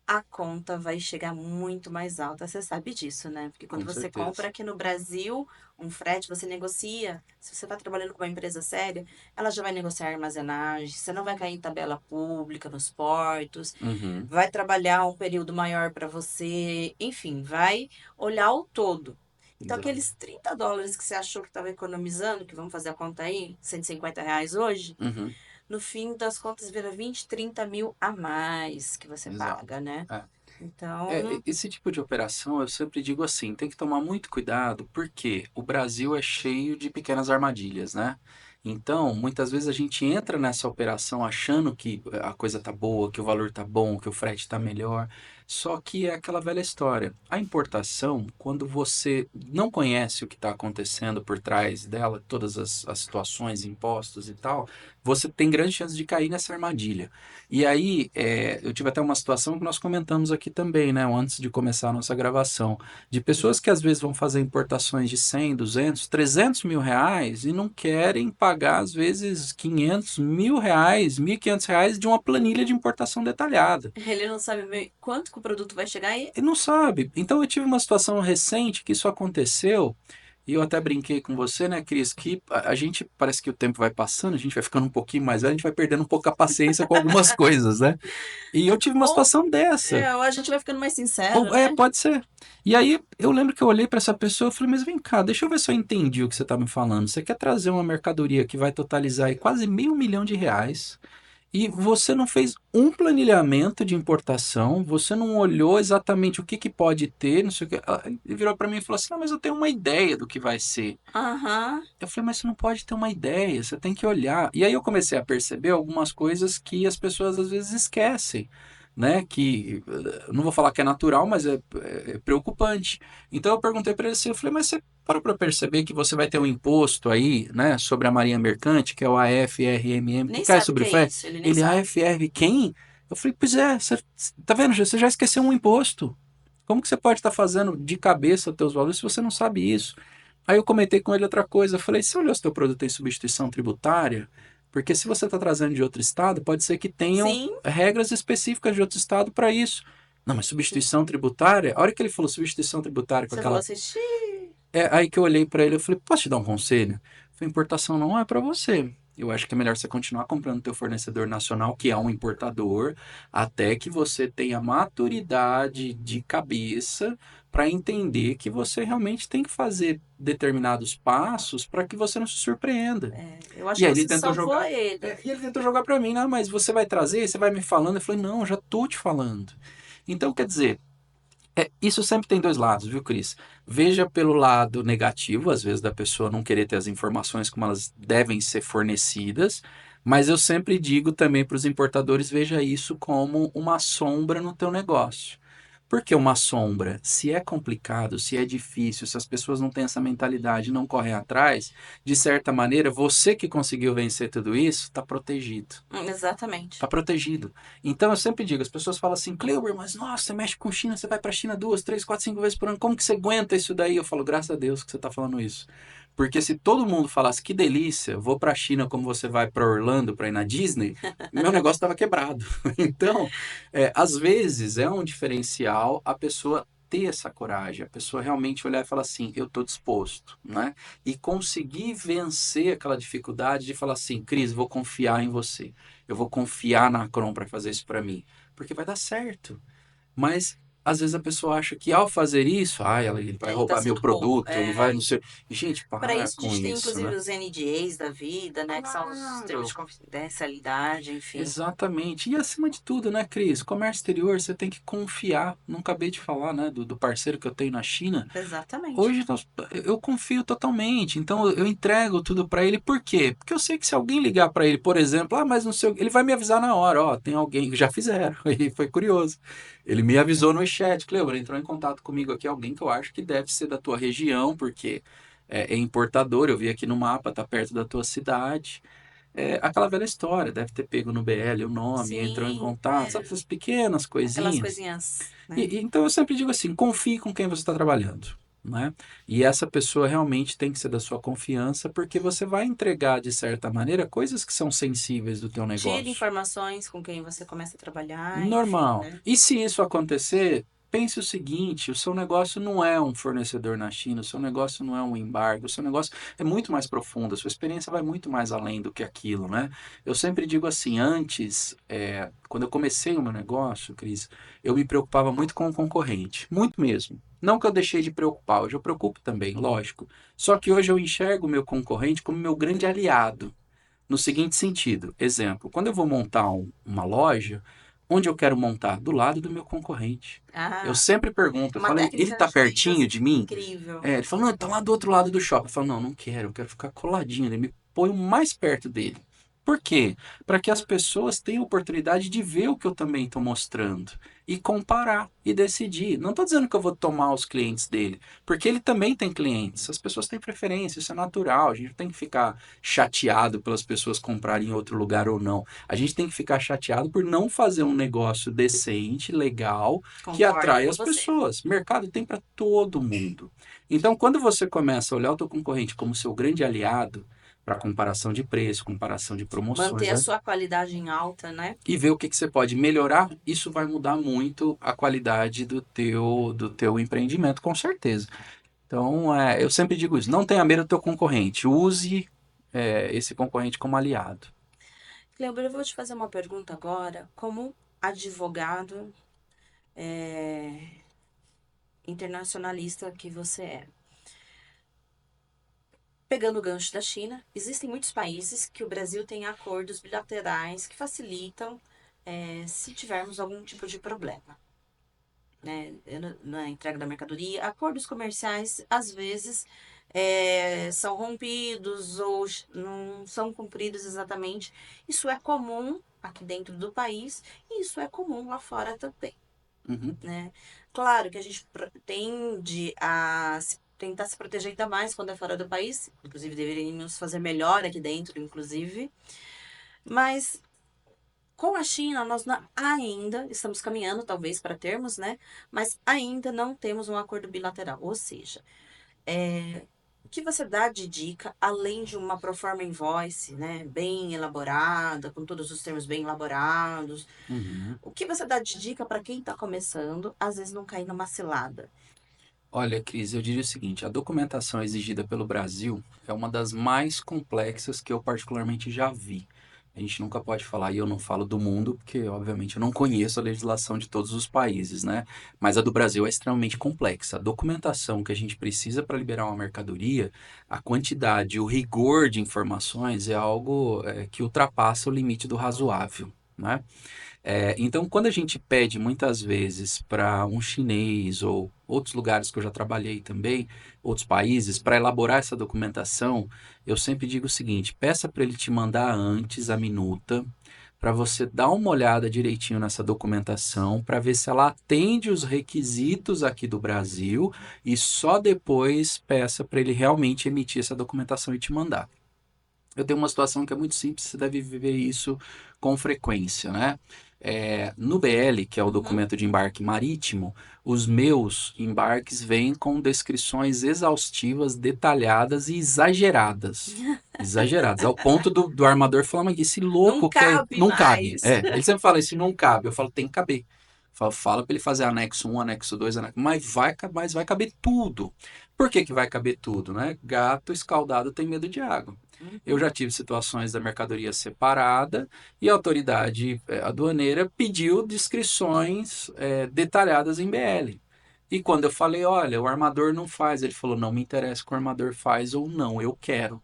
a conta vai chegar muito mais alta. Você sabe disso, né? Porque quando com você certeza. compra aqui no Brasil um frete, você negocia. Se você está trabalhando com uma empresa séria, ela já vai negociar armazenagem. Você não vai cair em tabela pública nos portos. Uhum, Vai trabalhar um período maior para você. Enfim, vai olhar o todo. Então, exato. aqueles US$ 30 que você achou que estava economizando, que vamos fazer a conta aí, R$ 150 hoje, Uhum, no fim das contas vira 20, 30 mil a mais que você exato. paga, né? É. Então, Esse tipo de operação, eu sempre digo assim, tem que tomar muito cuidado, porque o Brasil é cheio de pequenas armadilhas, né? Então, muitas vezes a gente entra nessa operação achando que a coisa tá boa, que o valor tá bom, que o frete tá melhor, só que é aquela velha história. A importação, quando você não conhece o que está acontecendo por trás dela, todas as situações, impostos e tal, você tem grande chance de cair nessa armadilha. E aí, eu tive até uma situação que nós comentamos aqui também, né, antes de começar a nossa gravação, de pessoas que às vezes vão fazer importações de 100, 200, 300 mil reais e não querem pagar, às vezes, 500 mil reais, 1.500 reais de uma planilha de importação detalhada. ele não sabe quanto que o produto vai chegar e. E não sabe. Então, eu tive uma situação recente que isso aconteceu. E eu até brinquei com você, né, Cris, que a gente parece que o tempo vai passando, a gente vai ficando um pouquinho mais velho, a gente vai perdendo um pouco a paciência com algumas coisas, né? E eu tive uma Ou, situação dessa. ou a gente vai ficando mais sincero, Ou, né? pode ser. E aí eu lembro que eu olhei para essa pessoa e falei, mas vem cá, deixa eu ver se eu entendi o que você está me falando. Você quer trazer uma mercadoria que vai totalizar aí quase R$ 500 mil e você não fez um planilhamento de importação, você não olhou exatamente o que, que pode ter, não sei o que. Ele virou para mim e falou assim: não, mas eu tenho uma ideia do que vai ser. Aham. Eu falei, mas você não pode ter uma ideia, você tem que olhar. E aí eu comecei a perceber algumas coisas que as pessoas às vezes esquecem, né? Que não vou falar que é natural, mas é preocupante. Então eu perguntei para ele assim, eu falei, mas você parou para perceber que você vai ter um imposto aí, né, sobre a Marinha Mercante, que é o AFRMM, que Nem cai sabe o sobre que o é frete? isso, ele nem Ele, sabe. AFR quem? Eu falei, pois é, você, tá vendo, você já esqueceu um imposto. Como que você pode estar fazendo de cabeça os teus valores se você não sabe isso? Aí eu comentei com ele outra coisa, eu falei, você olhou se teu produto tem substituição tributária? Porque se você está trazendo de outro estado, pode ser que tenham Sim, regras específicas de outro estado para isso. Não, mas substituição tributária? A hora que ele falou substituição tributária com você falou aquela... assim, xiii. É aí que eu olhei para ele, eu falei, posso te dar um conselho? Eu falei, importação não é para você. Eu acho que é melhor você continuar comprando teu fornecedor nacional, que é um importador, até que você tenha maturidade de cabeça para entender que você realmente tem que fazer determinados passos para que você não se surpreenda. Eu acho E que aí ele você tentou salvou jogar, ele. e ele tentou jogar para mim, não, mas você vai trazer, você vai me falando. Eu falei, não, eu já tô te falando. Então, quer dizer, isso sempre tem dois lados, viu, Cris? Veja pelo lado negativo, às vezes, da pessoa não querer ter as informações como elas devem ser fornecidas, mas eu sempre digo também para os importadores, veja isso como uma sombra no teu negócio. Por que uma sombra? Se é complicado, se é difícil, se as pessoas não têm essa mentalidade e não correm atrás, de certa maneira, você que conseguiu vencer tudo isso, está protegido. Exatamente. Tá protegido. Então eu sempre digo, as pessoas falam assim, Cleuber, mas nossa, você mexe com China, você vai pra China 2, 3, 4, 5 vezes por ano, como que você aguenta isso daí? Eu falo, graças a Deus que você tá falando isso. Porque se todo mundo falasse que delícia, vou pra China como você vai pra Orlando pra ir na Disney, meu negócio tava quebrado. Então, às vezes é um diferencial a pessoa ter essa coragem, a pessoa realmente olhar e falar assim, eu tô disposto, né? E conseguir vencer aquela dificuldade de falar assim, Cris, vou confiar em você. Eu vou confiar na Acron para fazer isso para mim, porque vai dar certo. Mas às vezes a pessoa acha que ao fazer isso, ele vai Ele tá roubar meu sendo bom. produto, ele vai não sei. Gente, Para para isso, a com gente tem isso, inclusive né? os NDAs da vida, né? Que são os termos de Claro. confidencialidade, enfim. Exatamente. E acima de tudo, né, Cris? Comércio exterior, você tem que confiar. Não acabei de falar, né, do parceiro que eu tenho na China. Exatamente. Hoje eu confio totalmente, então eu entrego tudo para ele. Por quê? Porque eu sei que se alguém ligar para ele, por exemplo, mas não sei, ele vai me avisar na hora, ó, tem alguém, já fizeram, e foi curioso. Ele me avisou no chat, Cleber, entrou em contato comigo aqui alguém que eu acho que deve ser da tua região, porque é importador, eu vi aqui no mapa, tá perto da tua cidade. É aquela velha história, deve ter pego no BL o nome, entrou em Sim, contato, sabe essas pequenas aquelas coisinhas. coisinhas, né? Então eu sempre digo assim, confie com quem você está trabalhando, né? E essa pessoa realmente tem que ser da sua confiança, porque você vai entregar, de certa maneira, coisas que são sensíveis do teu Tire negócio. informações com quem você começa a trabalhar, enfim, Normal. né? E se isso acontecer, pense o seguinte: o seu negócio não é um fornecedor na China, o seu negócio não é um embargo, o seu negócio é muito mais profundo, a sua experiência vai muito mais além do que aquilo, né? Eu sempre digo assim: antes, quando eu comecei o meu negócio, Cris, eu me preocupava muito com o concorrente, muito mesmo. Não que eu deixei de preocupar, hoje eu preocupo também, lógico. Só que hoje eu enxergo o meu concorrente como meu grande aliado. No seguinte sentido, exemplo, quando eu vou montar uma loja, onde eu quero montar? Do lado do meu concorrente. Eu Ah, sempre pergunto, eu uma falei, ele técnica tá de pertinho vendas de mim? incrível. Ele falou, não, ele tá lá do outro lado do shopping. Eu falo, não, não quero, eu quero ficar coladinho, ele me põe o mais perto dele. Por quê? Para que as pessoas tenham oportunidade de ver o que eu também estou mostrando e comparar e decidir. Não estou dizendo que eu vou tomar os clientes dele, porque ele também tem clientes. As pessoas têm preferência, isso é natural. A gente não tem que ficar chateado pelas pessoas comprarem em outro lugar ou não. A gente tem que ficar chateado por não fazer um negócio decente, legal, que Concordo atrai com as você. pessoas. Mercado tem para todo mundo. Então, quando você começa a olhar o teu concorrente como seu grande aliado, para comparação de preço, comparação de promoções, Manter a né? sua qualidade em alta, né? E ver o que você pode melhorar, isso vai mudar muito a qualidade do teu empreendimento, com certeza. Então, eu sempre digo isso, não tenha medo do teu concorrente, use esse concorrente como aliado. Cleber, eu vou te fazer uma pergunta agora, como advogado internacionalista que você é. Pegando o gancho da China, existem muitos países que o Brasil tem acordos bilaterais que facilitam se tivermos algum tipo de problema, né, na entrega da mercadoria. Acordos comerciais, às vezes, são rompidos ou não são cumpridos exatamente. Isso é comum aqui dentro do país e isso é comum lá fora também, Uhum. né? Claro que a gente tende a tentar se proteger ainda mais quando é fora do país, inclusive deveríamos fazer melhor aqui dentro, inclusive, mas com a China nós ainda estamos caminhando, talvez, para termos, né? Mas ainda não temos um acordo bilateral, ou seja, O que você dá de dica, além de uma proforma invoice, né, bem elaborada, com todos os termos bem elaborados? Uhum. O que você dá de dica para quem está começando, às vezes não cair numa cilada? Olha, Cris, eu diria o seguinte: a documentação exigida pelo Brasil é uma das mais complexas que eu particularmente já vi. A gente nunca pode falar, e eu não falo do mundo, porque obviamente eu não conheço a legislação de todos os países, né? Mas a do Brasil é extremamente complexa. A documentação que a gente precisa para liberar uma mercadoria, a quantidade, o rigor de informações é algo que ultrapassa o limite do razoável, né? Então, quando a gente pede muitas vezes para um chinês ou outros lugares que eu já trabalhei também, outros países, para elaborar essa documentação, eu sempre digo o seguinte: peça para ele te mandar antes a minuta, para você dar uma olhada direitinho nessa documentação, para ver se ela atende os requisitos aqui do Brasil e só depois peça para ele realmente emitir essa documentação e te mandar. Eu tenho uma situação que é muito simples, você deve viver isso com frequência, né? No BL, que é o Uhum. documento de embarque marítimo, os meus embarques vêm com descrições exaustivas, detalhadas e exageradas. Exageradas, ao ponto do armador falar, mas esse Não louco quer. cabe Não cabe. mais. Ele sempre fala, esse não cabe. Eu falo, tem que caber. Fala para ele fazer anexo um, anexo 2, mas vai caber tudo. Por que que vai caber tudo, né? Gato escaldado tem medo de água. Eu Uhum. já tive situações da mercadoria separada e a autoridade aduaneira pediu descrições detalhadas em BL. E quando eu falei, olha, o armador não faz, ele falou, não me interessa o que o armador faz ou não, eu quero.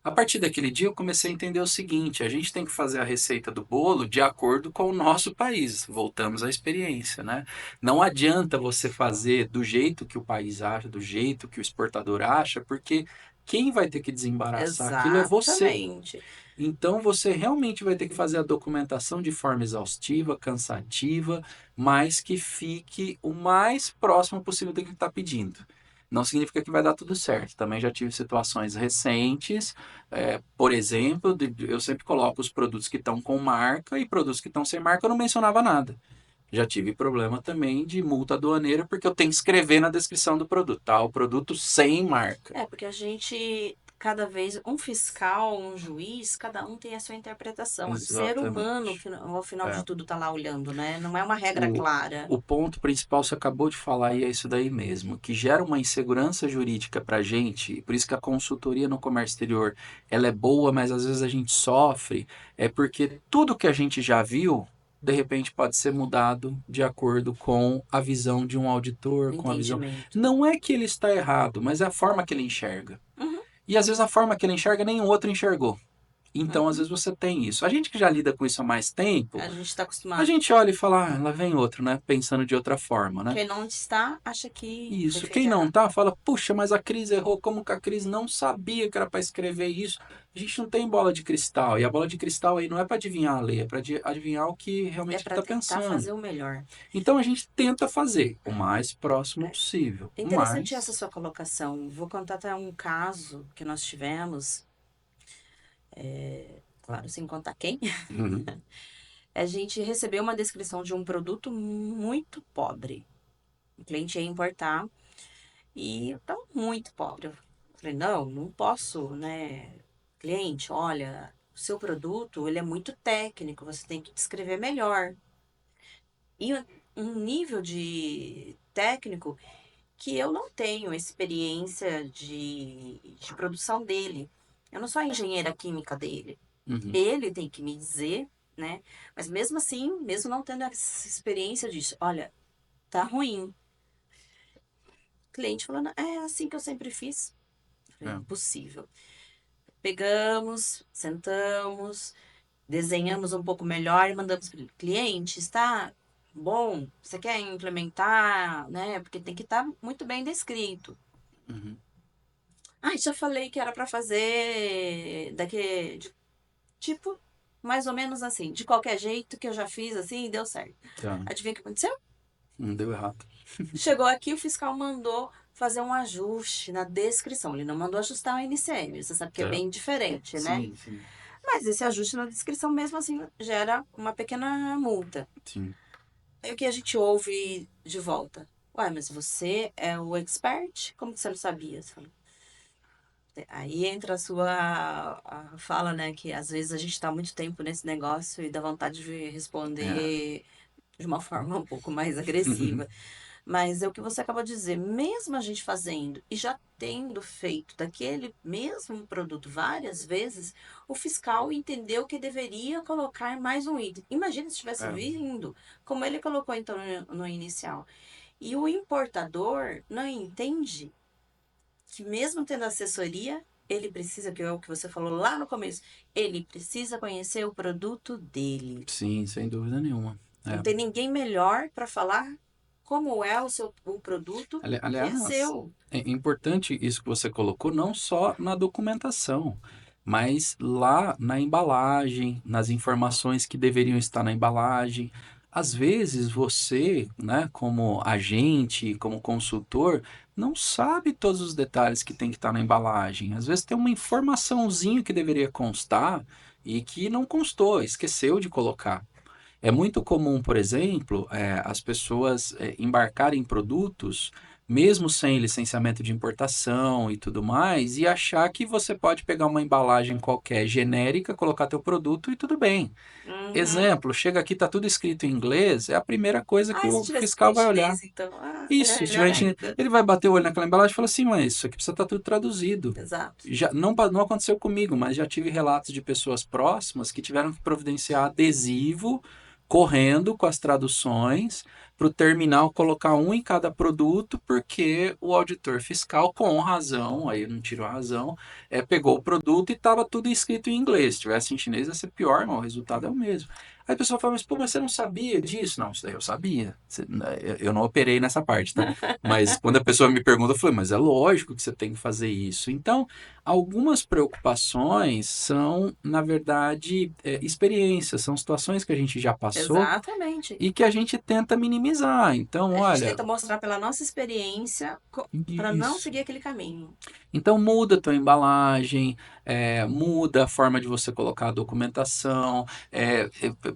A partir daquele dia eu comecei a entender o seguinte: a gente tem que fazer a receita do bolo de acordo com o nosso país. Voltamos à experiência, né? Não adianta você fazer do jeito que o país acha, do jeito que o exportador acha, porque quem vai ter que desembaraçar aquilo é você. Exatamente. Então você realmente vai ter que fazer a documentação de forma exaustiva, cansativa, mas que fique o mais próximo possível do que está pedindo. Não significa que vai dar tudo certo. Também já tive situações recentes, por exemplo, eu sempre coloco os produtos que estão com marca e produtos que estão sem marca eu não mencionava nada. Já tive problema também de multa aduaneira porque eu tenho que escrever na descrição do produto, tá? O produto sem marca. É, porque a gente, cada vez, um fiscal, um juiz, cada um tem a sua interpretação. O ser humano, Exatamente. ao final de É. tudo, tá lá olhando, né? Não é uma regra O, clara. o ponto principal você acabou de falar e é isso daí mesmo, que gera uma insegurança jurídica para a gente, e por isso que a consultoria no comércio exterior ela é boa, mas às vezes a gente sofre, é porque tudo que a gente já viu, de repente pode ser mudado de acordo com a visão de um auditor, com a visão. Entendimento. Não é que ele está errado, mas é a forma que ele enxerga. Uhum, E às vezes a forma que ele enxerga nenhum outro enxergou. Então, às uhum. vezes você tem isso. A gente que já lida com isso há mais tempo, A gente tá a acostumado. gente olha e fala, ah, lá vem outro, né? Pensando de outra forma, né? Quem não está, acha que foi Isso. feito Quem não errado. tá, fala, puxa, mas a Cris errou. Como que a Cris não sabia que era para escrever isso? A gente não tem bola de cristal. E a bola de cristal aí não é para adivinhar a lei, é para adivinhar o que É realmente ele para tá tentar fazer pensando. o melhor. Então a gente tenta fazer o mais próximo É possível. é interessante essa Mas. sua colocação. Vou contar até um caso que nós tivemos, claro, sem contar quem. Uhum, A gente recebeu uma descrição de um produto muito pobre. O cliente ia importar e estava muito pobre. Eu falei, não, não posso, né? Cliente, olha, o seu produto, ele é muito técnico, você tem que descrever melhor. E um nível de técnico que eu não tenho experiência de produção dele. Eu não sou a engenheira química dele. uhum, Ele tem que me dizer, né? Mas mesmo assim, mesmo não tendo essa experiência disso, olha, tá ruim. O cliente falando, é assim que eu sempre fiz. Eu falei, é, impossível. Pegamos, sentamos, desenhamos um pouco melhor e mandamos para o cliente, está bom? Você quer implementar, né? Porque tem que estar muito bem descrito. uhum, Ah, já falei que era para fazer tipo, mais ou menos assim, de qualquer jeito que eu já fiz assim e deu certo. tá. Adivinha o que aconteceu? Não deu errado. Chegou aqui, o fiscal mandou fazer um ajuste na descrição. Ele não mandou ajustar o NCM, você sabe que é Tá. bem diferente, né? Sim, sim, Mas esse ajuste na descrição, mesmo assim, gera uma pequena multa. sim. Aí o que a gente ouve de volta? Ué, mas você é o expert? Como que você não sabia? Você falou, Aí entra a sua a fala, né, que às vezes a gente está muito tempo nesse negócio e dá vontade de É. responder de uma forma um pouco mais agressiva. Mas é o que você acabou de dizer, mesmo a gente fazendo e já tendo feito daquele mesmo produto várias vezes, o fiscal entendeu que deveria colocar mais um item. Imagina se tivesse É. vindo, como ele colocou então no inicial. E o importador não entende que mesmo tendo assessoria, ele precisa, que é o que você falou lá no começo, ele precisa conhecer o produto dele. Sim, sem dúvida nenhuma. Não É. tem ninguém melhor para falar como é o produto que é Aliás, seu. é importante isso que você colocou, não só na documentação, mas lá na embalagem, nas informações que deveriam estar na embalagem. Às vezes você, né, como agente, como consultor, não sabe todos os detalhes que tem que estar na embalagem. Às vezes tem uma informaçãozinha que deveria constar e que não constou, esqueceu de colocar. É muito comum, por exemplo, as pessoas embarcarem em produtos, mesmo sem licenciamento de importação e tudo mais, e achar que você pode pegar uma embalagem qualquer genérica, colocar teu produto e tudo bem. Uhum. Exemplo, chega aqui, está tudo escrito em inglês, é a primeira coisa que Ah, se o tivesse fiscal em vai olhar. chinês, então, Isso, se melhor tiver ainda. ele vai bater o olho naquela embalagem e fala assim, mas isso aqui precisa estar tudo traduzido. Exato. Já, não aconteceu comigo, mas já tive relatos de pessoas próximas que tiveram que providenciar adesivo correndo com as traduções para o terminal colocar um em cada produto, porque o auditor fiscal, com razão, aí eu não tiro a razão, pegou o produto e estava tudo escrito em inglês. Se tivesse em chinês, ia ser pior, mas o resultado é o mesmo. Aí a pessoa fala, mas pô, mas você não sabia disso? Não, isso daí eu sabia. Eu não operei nessa parte, tá? Mas quando a pessoa me pergunta, eu falei, mas é lógico que você tem que fazer isso. Então, algumas preocupações são, na verdade, experiências, são situações que a gente já passou Exatamente. e que a gente tenta minimizar. Então, A gente olha, tenta mostrar pela nossa experiência para não isso. seguir aquele caminho. Então muda a tua embalagem, muda a forma de você colocar a documentação,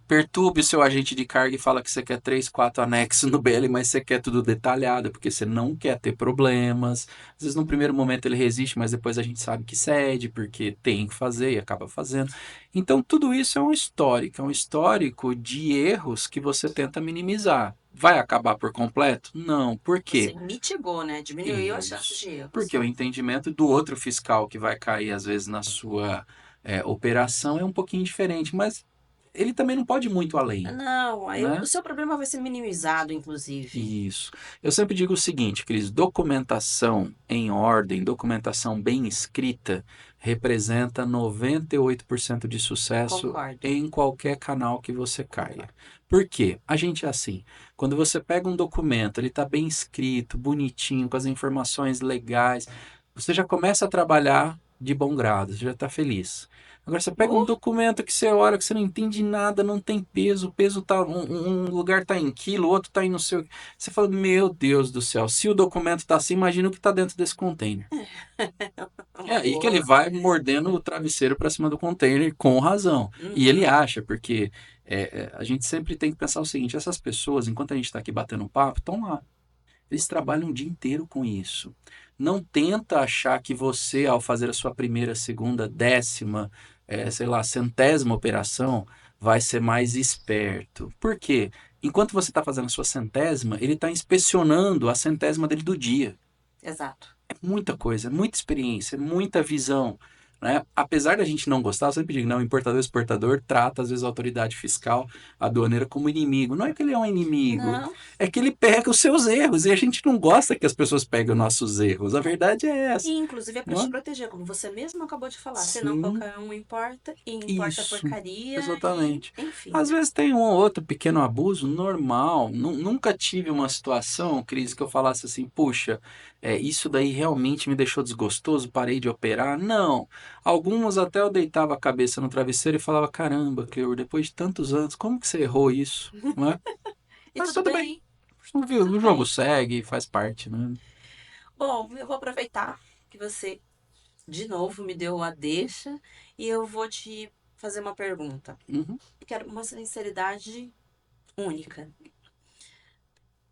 perturbe o seu agente de carga e fala que você quer 3, 4 anexos no BL, mas você quer tudo detalhado, porque você não quer ter problemas. Às vezes no primeiro momento ele resiste, mas depois a gente sabe que cede, porque tem que fazer e acaba fazendo. Então tudo isso é um histórico de erros que você tenta minimizar. Vai acabar por completo? Não. Por Você quê? mitigou, né? Diminuiu as chances Isso. de erros. Porque o entendimento do outro fiscal que vai cair, às vezes, na sua operação é um pouquinho diferente, mas ele também não pode ir muito além, Não, aí o né? seu problema vai ser minimizado, inclusive. Isso. Eu sempre digo o seguinte, Cris, documentação em ordem, documentação bem escrita, representa 98% de sucesso Concordo. em qualquer canal que você caia. Por quê? A gente é assim. Quando você pega um documento, ele está bem escrito, bonitinho, com as informações legais, você já começa a trabalhar de bom grado, você já está feliz. Agora você pega um Oh, documento que você olha, que você não entende nada, não tem peso, o peso tá. Um lugar tá em quilo, o outro tá em não sei o que. Você fala, meu Deus do céu, se o documento tá assim, imagina o que tá dentro desse container. É uma aí que ele boa. vai mordendo o travesseiro para cima do container com razão. E ele Uhum. acha, porque a gente sempre tem que pensar o seguinte: essas pessoas, enquanto a gente está aqui batendo papo, estão lá. Eles trabalham o dia inteiro com isso. Não tenta achar que você, ao fazer a sua primeira, segunda, décima, sei lá, centésima operação, vai ser mais esperto. Por quê? Enquanto você está fazendo a sua centésima, ele está inspecionando a centésima dele do dia. Exato. É muita coisa, é muita experiência, é muita visão. Né? Apesar da gente não gostar, eu sempre digo, não, o importador e exportador trata às vezes a autoridade fiscal, a aduaneira como inimigo. Não é que ele é um inimigo, Não. é que ele pega os seus erros e a gente não gosta que as pessoas peguem os nossos erros. A verdade é E, essa. inclusive, é para Não te é? proteger, como você mesmo acabou de falar. Senão Sim, qualquer um importa, e importa isso, porcaria, e exatamente. enfim. Às vezes tem um ou outro pequeno abuso normal. Nunca tive uma situação, Cris, que eu falasse assim, puxa, isso daí realmente me deixou desgostoso, parei de operar. Não. Algumas até eu deitava a cabeça no travesseiro e falava, caramba, Cleur, depois de tantos anos, como que você errou isso? Não é? E Mas tudo tudo bem. bem, O tudo jogo bem. segue, faz parte, né? Bom, eu vou aproveitar que você, de novo, me deu a deixa e eu vou te fazer uma pergunta. Uhum. Quero uma sinceridade única.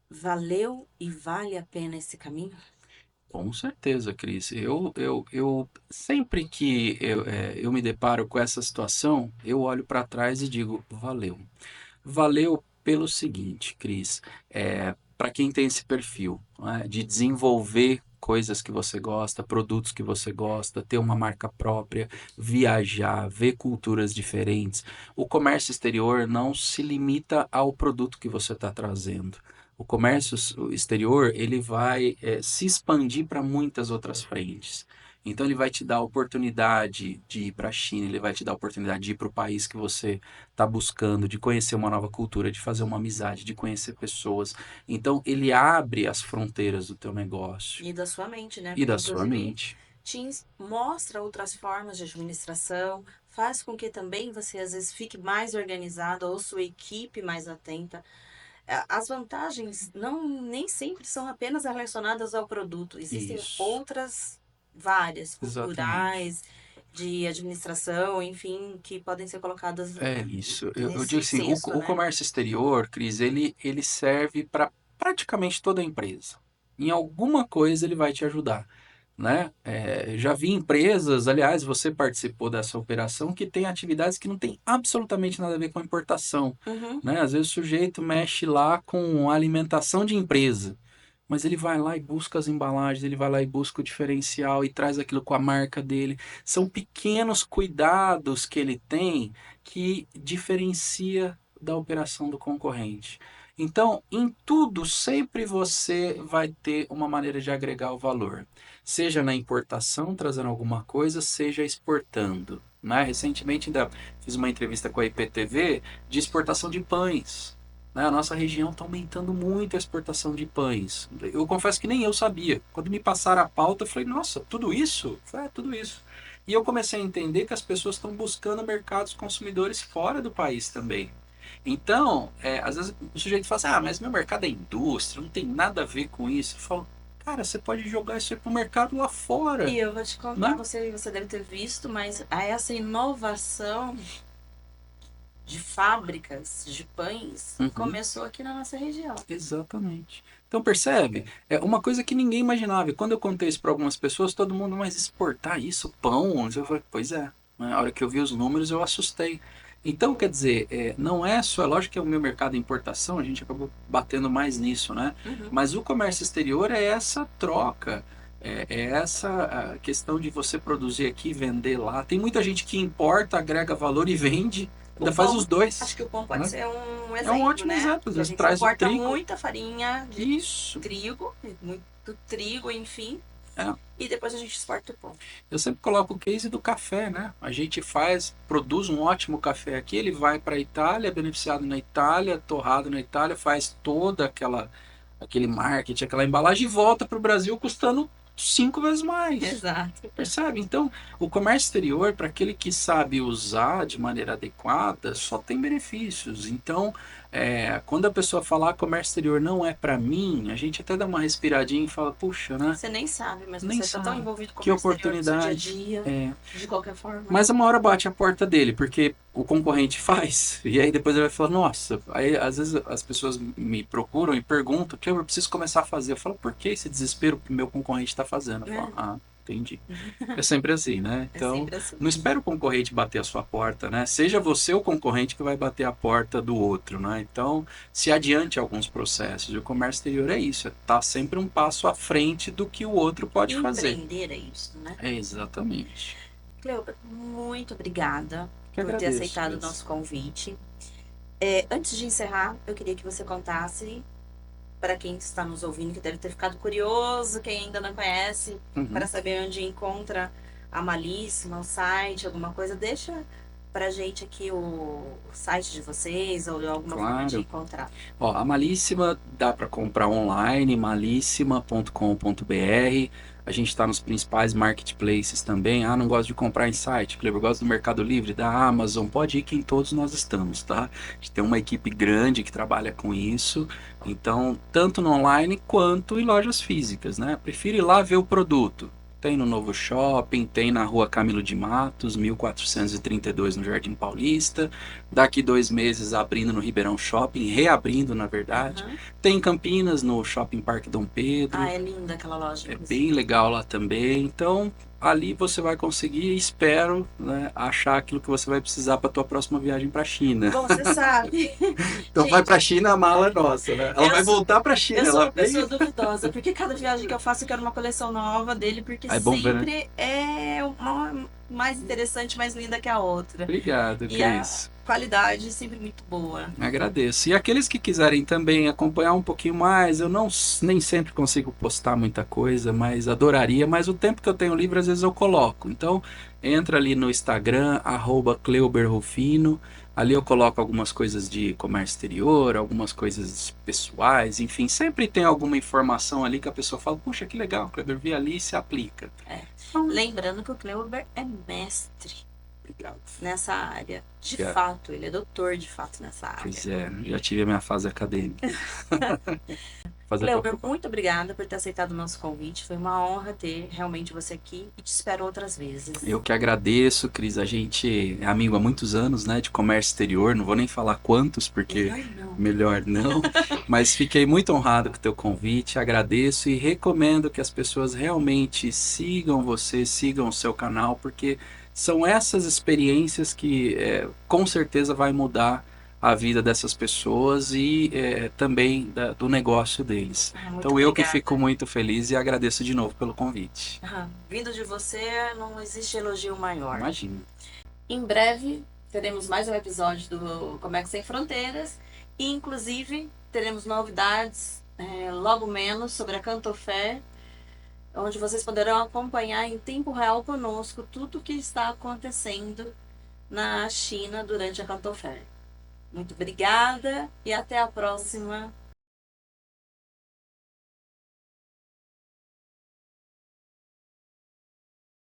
Valeu e vale a pena esse caminho? Com certeza, Cris. Eu sempre que eu me deparo com essa situação, eu olho para trás e digo, valeu. Valeu pelo seguinte, Cris, para quem tem esse perfil, né, de desenvolver coisas que você gosta, produtos que você gosta, ter uma marca própria, viajar, ver culturas diferentes. O comércio exterior não se limita ao produto que você está trazendo. O comércio exterior ele vai se expandir para muitas outras frentes. Então ele vai te dar a oportunidade de ir para a China, ele vai te dar a oportunidade de ir para o país que você está buscando, de conhecer uma nova cultura, de fazer uma amizade, de conhecer pessoas. Então ele abre as fronteiras do teu negócio E da sua mente, né? e Porque, da sua inclusive, mente. mostra outras formas de administração, faz com que também você, às vezes, fique mais organizado ou sua equipe mais atenta. As vantagens não nem sempre são apenas relacionadas ao produto. Existem Isso, outras várias, exatamente. culturais, de administração, enfim, que podem ser colocadas É isso. Eu digo nesse assim, cesto, o né? comércio exterior, Cris, ele serve para praticamente toda a empresa. Em alguma coisa ele vai te ajudar, né? Já vi empresas, aliás, você participou dessa operação, que tem atividades que não tem absolutamente nada a ver com a importação, Uhum. né? Às vezes o sujeito mexe lá com a alimentação de empresa, mas ele vai lá e busca as embalagens, ele vai lá e busca o diferencial e traz aquilo com a marca dele. São pequenos cuidados que ele tem que diferencia da operação do concorrente. Então, em tudo, sempre você vai ter uma maneira de agregar o valor, seja na importação, trazendo alguma coisa, seja exportando. Né? Recentemente, ainda fiz uma entrevista com a IPTV de exportação de pães. Né? A nossa região está aumentando muito a exportação de pães. Eu confesso que nem eu sabia. Quando me passaram a pauta, eu falei, nossa, tudo isso? Eu falei, tudo isso. E eu comecei a entender que as pessoas estão buscando mercados consumidores fora do país também. Então, às vezes o sujeito fala assim, mas meu mercado é indústria, não tem nada a ver com isso. Eu falo, cara, você pode jogar isso aí pro mercado lá fora, E eu vou te contar, né? você deve ter visto, mas essa inovação de fábricas de pães Uhum. começou aqui na nossa região. Exatamente. Então percebe? É uma coisa que ninguém imaginava. E quando eu contei isso para algumas pessoas, todo mundo, mas exportar isso, pão? Eu falei, pois é. Na hora que eu vi os números, eu assustei. Então, quer dizer, não é só, é lógico que é o meu mercado de importação, a gente acabou batendo mais nisso, né? Uhum. Mas o comércio exterior é essa troca, é essa a questão de você produzir aqui e vender lá. Tem muita gente que importa, agrega valor e vende, O ainda faz os pão, acho dois, que o pão pode né? ser um É um exemplo, ótimo né? exemplo. Às Que a vezes gente traz o importa trigo. muita farinha de Isso. trigo, muito trigo, enfim, É. e depois a gente exporta o pão. Eu sempre coloco o case do café, né? A gente produz um ótimo café aqui, ele vai para a Itália, é beneficiado na Itália, torrado na Itália, faz toda aquele marketing, aquela embalagem e volta para o Brasil custando 5 vezes mais. Exato. Percebe? Então, o comércio exterior, para aquele que sabe usar de maneira adequada, só tem benefícios. Então, quando a pessoa falar comércio exterior não é para mim, a gente até dá uma respiradinha e fala, puxa, né? Você nem sabe, mas Nem você está tão sabe. envolvido com o Que comércio exterior no seu dia a oportunidade. dia, de qualquer forma. Mas uma hora bate a porta dele, porque o concorrente faz, e aí depois ele vai falar, nossa, aí às vezes as pessoas me procuram e perguntam, que eu preciso começar a fazer. Eu falo, por que esse desespero que o meu concorrente está fazendo? Eu falo, Né? entendi. É sempre assim, né? É Então, sempre assim. não espera o concorrente bater a sua porta, né? Seja você o concorrente que vai bater a porta do outro, né? Então, se adiante alguns processos. E o comércio exterior é isso, é estar sempre um passo à frente do que o outro pode fazer. Empreender é isso, né? É exatamente. Cleopa, muito obrigada Que por ter agradeço, aceitado o Cris. nosso convite. Antes de encerrar, eu queria que você contasse para quem está nos ouvindo, que deve ter ficado curioso, quem ainda não conhece, para Uhum. saber onde encontra a Malíssima, o site, alguma coisa, deixa pra gente aqui o site de vocês ou alguma forma de Claro. encontrar. Ó, a Malíssima dá para comprar online, malíssima.com.br. A gente está nos principais marketplaces também. Não gosto de comprar em site, Cleber, gosto do Mercado Livre, da Amazon. Pode ir que em todos nós estamos, tá? A gente tem uma equipe grande que trabalha com isso. Então, tanto no online quanto em lojas físicas, né? Prefiro ir lá ver o produto. tem no Novo Shopping, tem na Rua Camilo de Matos, 1432 no Jardim Paulista. Daqui 2 meses abrindo no Ribeirão Shopping, reabrindo na verdade. Aham. Tem em Campinas, no Shopping Parque Dom Pedro. Ah, é linda aquela loja, É inclusive. bem legal lá também. Então, ali você vai conseguir, espero, né, achar aquilo que você vai precisar para tua próxima viagem para a China. Bom, você sabe, Então vai para a gente, China, a mala é nossa, né? Ela eu vai sou, voltar para a eu China, sou uma ela pessoa veio. duvidosa, porque cada viagem que eu faço eu quero uma coleção nova dele, porque Aí é bom ver, né? sempre é uma mais interessante, mais linda que a outra. Obrigado, E a Cris. qualidade é sempre muito boa. Agradeço. E aqueles que quiserem também acompanhar um pouquinho mais, eu não nem sempre consigo postar muita coisa, mas adoraria. Mas o tempo que eu tenho livre, às vezes eu coloco. Então, entra ali no Instagram, @CleuberRufino. Ali eu coloco algumas coisas de comércio exterior, algumas coisas pessoais, enfim, sempre tem alguma informação ali que a pessoa fala, puxa, que legal, Kleber, vi ali e se aplica. É. Então, Lembrando que o Kleuber é mestre obrigado. nessa área. De Já, fato, ele é doutor de fato nessa área. pois é, já tive a minha fase acadêmica. Fazer Kleuber, propaganda. muito obrigada por ter aceitado o nosso convite. Foi uma honra ter realmente você aqui e te espero outras vezes. Eu que agradeço, Cris. A gente é amigo há muitos anos, né, de comércio exterior. Não vou nem falar quantos, porque Melhor não. melhor não. Mas fiquei muito honrado com o teu convite. Agradeço e recomendo que as pessoas realmente sigam você, sigam o seu canal, porque são essas experiências que com certeza vai mudar a vida dessas pessoas e também do negócio deles. Ah, muito Então eu que obrigada. fico muito feliz e agradeço de novo pelo convite. Vindo de você, não existe elogio maior. Imagina. Em breve, teremos mais um episódio do Comex Sem Fronteiras. E, inclusive, teremos novidades logo menos sobre a Cantofé, onde vocês poderão acompanhar em tempo real conosco tudo o que está acontecendo na China durante a Cantofé. Muito obrigada e até a próxima.